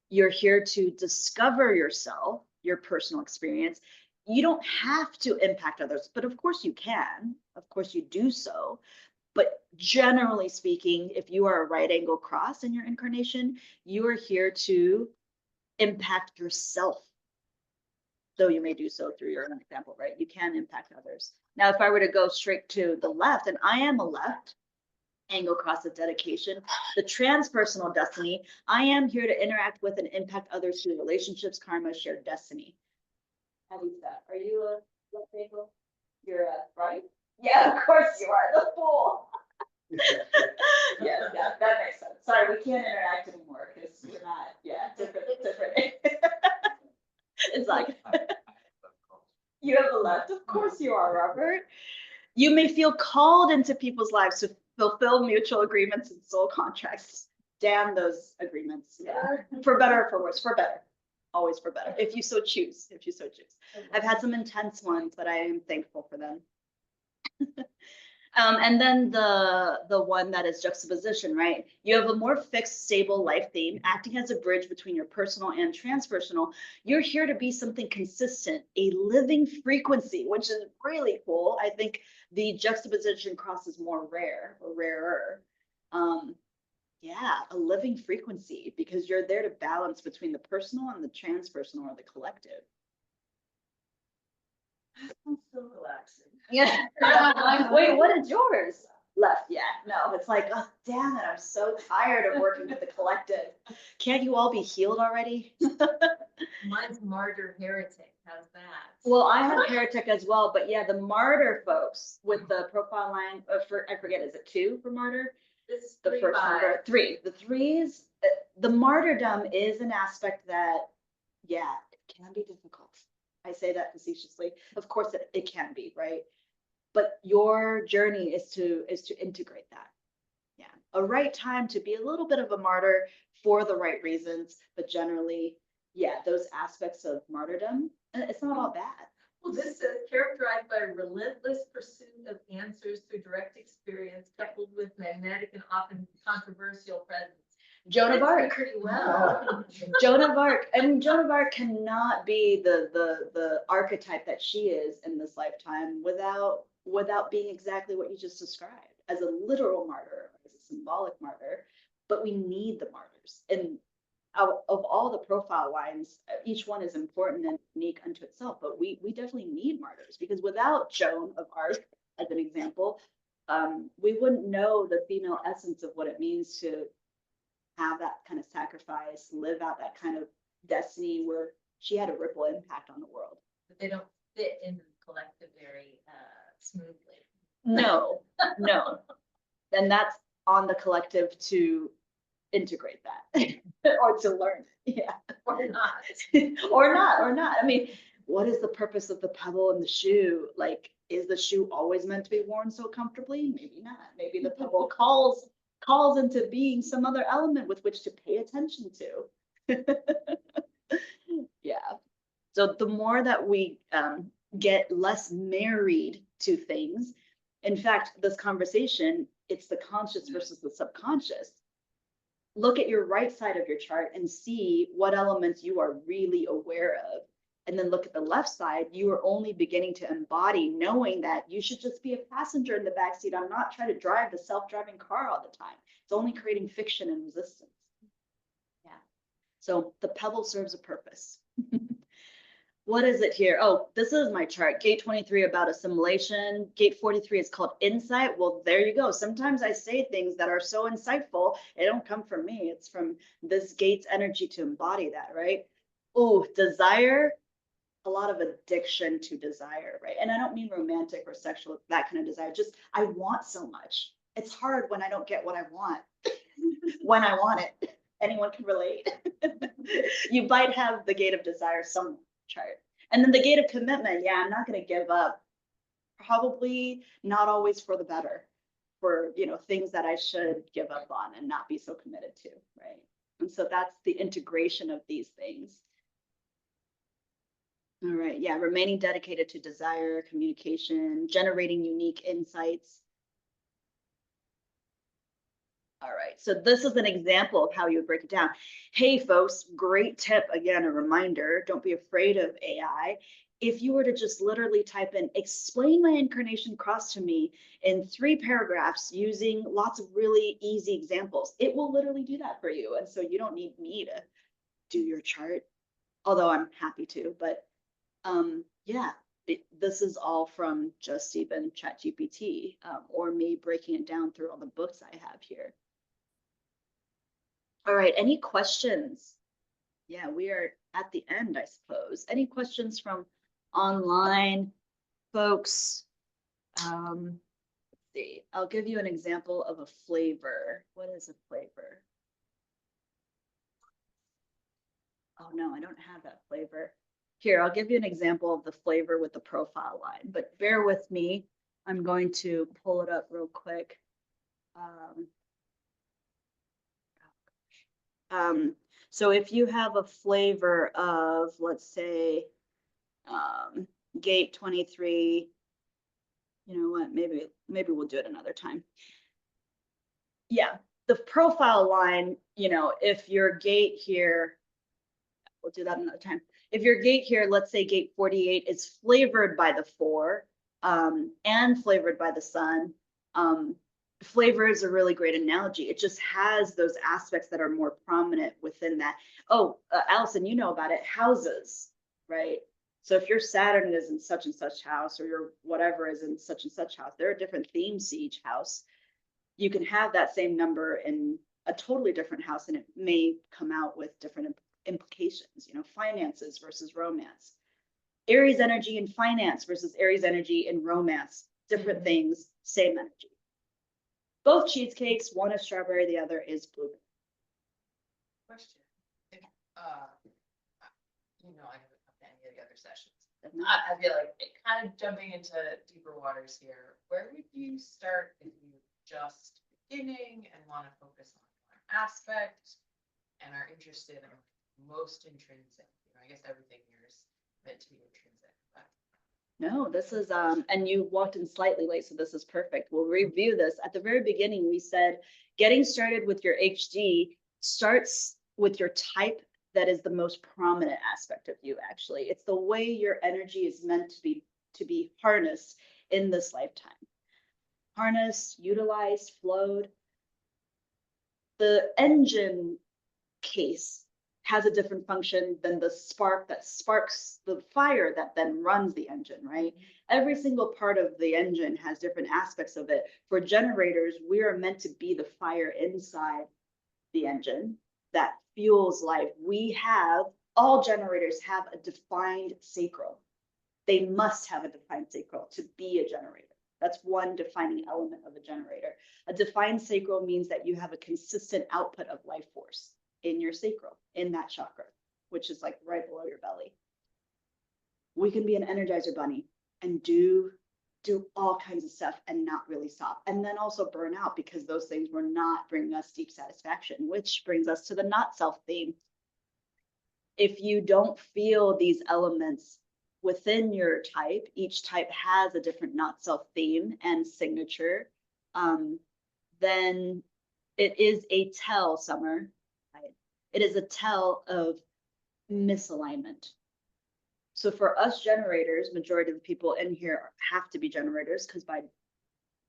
You're here to discover yourself, your personal experience. You don't have to impact others, but of course you can. Of course you do so. But generally speaking, if you are a right angle cross in your incarnation, you are here to impact yourself. Though you may do so through your own example, right? You can impact others. Now, if I were to go straight to the left, and I am a left angle cross of dedication, the transpersonal destiny, I am here to interact with and impact others through relationships, karma, shared destiny. How do you that? Are you a left angle? You're a right? Yeah, of course you are, the fool. Yeah, that makes sense. Sorry, we can't interact anymore because we're not, yeah, different. It's like, you have a left, of course you are, Robert. You may feel called into people's lives to fulfill mutual agreements and soul contracts. Damn those agreements. Yeah. For better or for worse, for better. Always for better, if you so choose, I've had some intense ones, but I am thankful for them. And then the one that is juxtaposition, right? You have a more fixed, stable life theme, acting as a bridge between your personal and transpersonal. You're here to be something consistent, a living frequency, which is really cool. I think the juxtaposition cross is more rare or rarer. Yeah, a living frequency, because you're there to balance between the personal and the transpersonal or the collective. I'm so relaxing. Yeah. Wait, what is yours? Left, yeah. No, it's like, oh, damn it, I'm so tired of working with the collective. Can't you all be healed already? Mine's martyr heretic, how's that? Well, I have heretic as well, but yeah, the martyr folks with the profile line, I forget, is it 2 for martyr? This is The 3, first 5. number, 3. The 3s, the martyrdom is an aspect that, yeah, it can be difficult. I say that facetiously. Of course it can be, right? But your journey is to integrate that. Yeah, a right time to be a little bit of a martyr for the right reasons, but generally, yeah, those aspects of martyrdom, it's not all bad. Well, this says characterized by relentless pursuit of answers through direct experience, coupled with magnetic and often controversial presence. Joan of Fits me Arc. pretty well. Joan of Arc, and Joan of Arc cannot be the archetype that she is in this lifetime without being exactly what you just described as a literal martyr, as a symbolic martyr. But we need the martyrs, and of all the profile lines, each one is important and unique unto itself, but we definitely need martyrs, because without Joan of Arc, as an example, we wouldn't know the female essence of what it means to have that kind of sacrifice, live out that kind of destiny where she had a ripple impact on the world. But they don't fit into the collective very smoothly. No, no. And that's on the collective to integrate that or to learn. Yeah. Or not. Or not. I mean, what is the purpose of the pebble and the shoe? Like, is the shoe always meant to be worn so comfortably? Maybe not. Maybe the pebble calls into being some other element with which to pay attention to. Yeah. So the more that we get less married to things, in fact, this conversation, it's the conscious versus the subconscious. Look at your right side of your chart and see what elements you are really aware of. And then look at the left side, you are only beginning to embody knowing that you should just be a passenger in the backseat. I'm not trying to drive the self-driving car all the time. It's only creating fiction and resistance. Yeah. So the pebble serves a purpose. What is it here? Oh, this is my chart. Gate 23 about assimilation. Gate 43 is called insight. Well, there you go. Sometimes I say things that are so insightful. It don't come from me. It's from this gate's energy to embody that, right? Oh, desire. A lot of addiction to desire, right? And I don't mean romantic or sexual, that kind of desire. Just I want so much. It's hard when I don't get what I want when I want it. Anyone can relate. You might have the gate of desire some chart. And then the gate of commitment, yeah, I'm not going to give up. Probably not always for the better, for, you know, things that I should give up on and not be so committed to, right? And so that's the integration of these things. All right, yeah, remaining dedicated to desire, communication, generating unique insights. All right, so this is an example of how you would break it down. Hey, folks, great tip. Again, a reminder, don't be afraid of AI. If you were to just literally type in, explain my incarnation cross to me in 3 paragraphs using lots of really easy examples, it will literally do that for you. And so you don't need me to do your chart, although I'm happy to, but yeah, this is all from just even ChatGPT or me breaking it down through all the books I have here. All right, any questions? Yeah, we are at the end, I suppose. Any questions from online folks? Let's see, I'll give you an example of a flavor. What is a flavor? Oh no, I don't have that flavor. Here, I'll give you an example of the flavor with the profile line, but bear with me. I'm going to pull it up real quick. So if you have a flavor of, let's say, gate 23, you know what, maybe we'll do it another time. Yeah, the profile line, you know, if your gate here, we'll do that another time. If your gate here, let's say gate 48 is flavored by the 4 and flavored by the sun, flavor is a really great analogy. It just has those aspects that are more prominent within that. Oh, Allison, you know about it, houses, right? So if your Saturn is in such and such house, or your whatever is in such and such house, there are different themes to each house. You can have that same number in a totally different house, and it may come out with different implications, you know, finances versus romance. Aries energy in finance versus Aries energy in romance, different things, same energy. Both cheesecakes, one is strawberry, the other is blueberry. Question. If, you know, I haven't come to any of the other sessions. Doesn't it? I feel like it kind of jumping into deeper waters here. Where would you start if you just beginning and want to focus on one aspect and are interested in most intrinsic? You know, I guess everything here is meant to be intrinsic, but No, this is, and you walked in slightly late, so this is perfect. We'll review this. At the very beginning, we said, getting started with your HD starts with your type that is the most prominent aspect of you, actually. It's the way your energy is meant to be harnessed in this lifetime. Harnessed, utilized, flowed. The engine case has a different function than the spark that sparks the fire that then runs the engine, right? Every single part of the engine has different aspects of it. For generators, we are meant to be the fire inside the engine that fuels life. All generators have a defined sacral. They must have a defined sacral to be a generator. That's one defining element of a generator. A defined sacral means that you have a consistent output of life force in your sacral, in that chakra, which is like right below your belly. We can be an energizer bunny and do all kinds of stuff and not really stop. And then also burn out because those things were not bringing us deep satisfaction, which brings us to the not self theme. If you don't feel these elements within your type, each type has a different not self theme and signature, then it is a tell, Summer. Right? It is a tell of misalignment. So for us generators, majority of the people in here have to be generators because by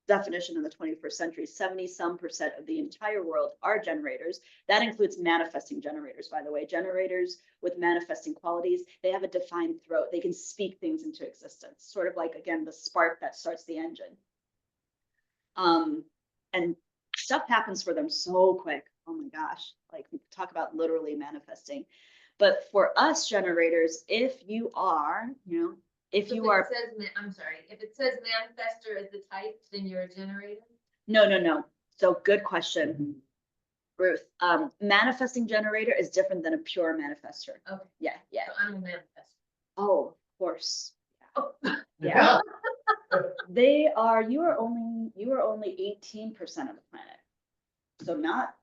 definition in the 21st century, 70-some% of the entire world are generators. That includes manifesting generators, by the way. Generators with manifesting qualities, they have a defined throat. They can speak things into existence, sort of like, again, the spark that starts the engine. And stuff happens for them so quick. Oh my gosh, like we talk about literally manifesting. But for us generators, if you are, if So you are, it says, I'm sorry, if it says manifestor as the type, then you're a generator? no. So good question, Ruth. Manifesting generator is different than a pure manifestor. Okay. Yeah. So I'm a manifestor. Oh, of course. Oh. Yeah. You are only 18% of the planet. So not,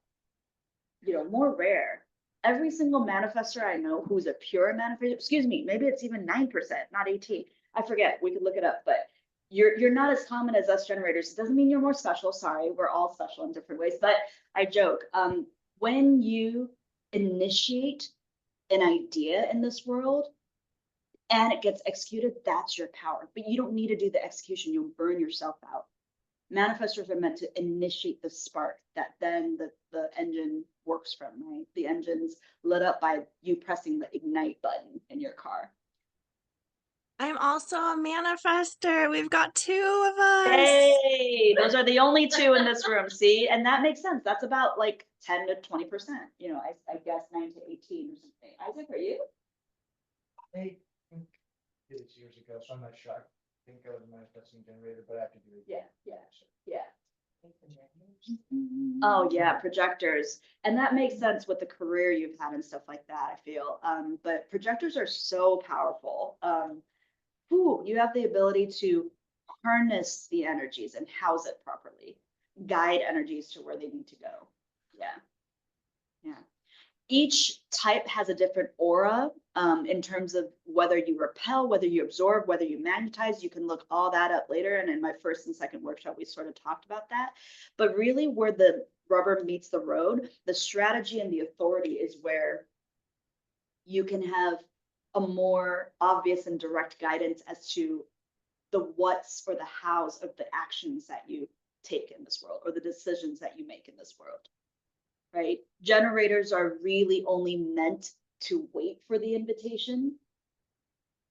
more rare. Every single manifestor I know who's a pure manifestor, excuse me, maybe it's even 9%, not 18. I forget, we could look it up, but you're not as common as us generators. It doesn't mean you're more special. Sorry, we're all special in different ways, but I joke. When you initiate an idea in this world and it gets executed, that's your power. But you don't need to do the execution. You'll burn yourself out. Manifestors are meant to initiate the spark that then the engine works from, right? The engine's lit up by you pressing the ignite button in your car. I'm also a manifester. We've got 2 of us. Hey, those are the only 2 in this room, see? And that makes sense. That's about like 10 to 20%, I guess 9 to 18 or something. Isaac, are you? I think did it years ago, so I'm not sure. I think I was a manifesting generator, but I have to do it. Yeah. Oh yeah, projectors. And that makes sense with the career you've had and stuff like that, I feel. But projectors are so powerful. You have the ability to harness the energies and house it properly, guide energies to where they need to go. Yeah. Each type has a different aura in terms of whether you repel, whether you absorb, whether you magnetize. You can look all that up later. And in my first and second workshop, we sort of talked about that. But really where the rubber meets the road, the strategy and the authority is where you can have a more obvious and direct guidance as to the what's or the hows of the actions that you take in this world or the decisions that you make in this world. Right? Generators are really only meant to wait for the invitation.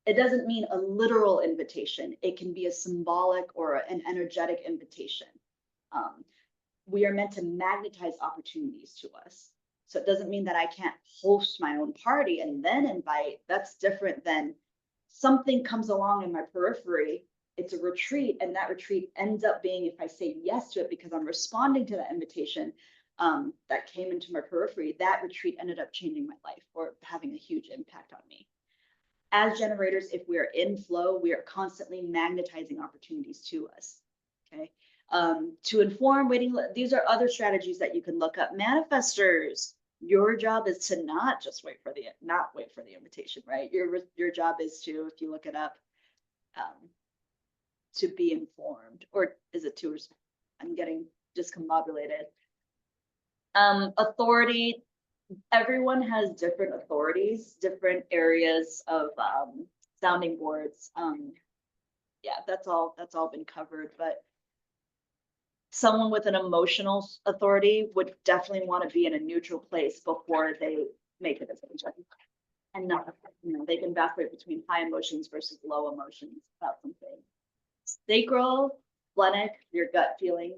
It doesn't mean a literal invitation. It can be a symbolic or an energetic invitation. We are meant to magnetize opportunities to us. So it doesn't mean that I can't host my own party and then invite. That's different than something comes along in my periphery. It's a retreat, and that retreat ends up being, if I say yes to it because I'm responding to that invitation, that came into my periphery, that retreat ended up changing my life or having a huge impact on me. As generators, if we are in flow, we are constantly magnetizing opportunities to us. Okay. To inform, these are other strategies that you can look up. Manifestors, your job is to not just wait for the invitation, right? Your job is to, if you look it up, to be informed, or is it to? I'm getting discombobulated. Authority, everyone has different authorities, different areas of sounding boards. Yeah, that's all been covered, but someone with an emotional authority would definitely want to be in a neutral place before they make a decision. And not, they can vacillate between high emotions versus low emotions about something. Sacral, splenic, your gut feeling.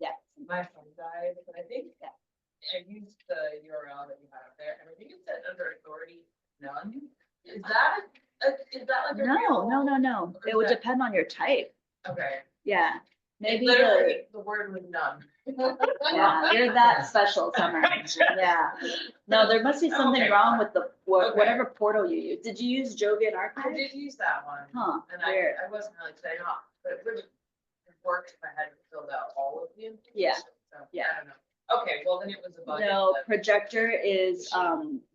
Yeah. My phone died, but I think Yeah. I used the URL that you had up there, and I think it said under authority, none. Is that like a real? No. It would depend on your type. Okay. Yeah. Maybe the, Literally, the word was none. yeah, you're that special, Summer. Yeah. No, there must be something Okay. wrong with the, Okay. whatever portal you use. Did you use Jovian I Archive? did use that one. Huh, And weird. I wasn't really setting off, but it would have worked if I hadn't filled out all of the information. Yeah, So, yeah. I don't know. Okay, well, then it was a bug. No, projector is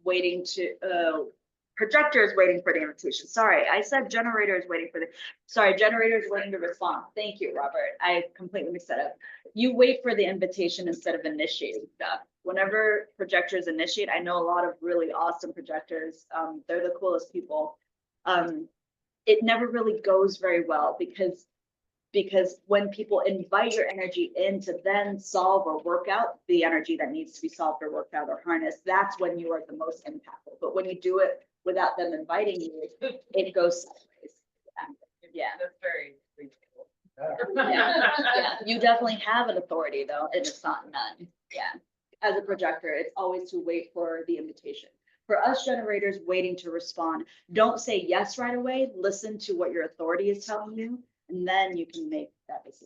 waiting to projector is waiting for the invitation. Sorry, I said generator is waiting for the, sorry, generator is waiting to respond. Thank you, Robert. I completely mixed that up. You wait for the invitation instead of initiating stuff. Whenever projectors initiate, I know a lot of really awesome projectors. They're the coolest people. It never really goes very well because when people invite your energy in to then solve or work out the energy that needs to be solved or worked out or harnessed, that's when you are the most impactful. But when you do it without them inviting you, it goes sideways. Yeah. That's very reasonable. Yeah, you definitely have an authority though, and it's not none. Yeah. As a projector, it's always to wait for the invitation. For us generators waiting to respond, don't say yes right away. Listen to what your authority is telling you, and then you can make that decision.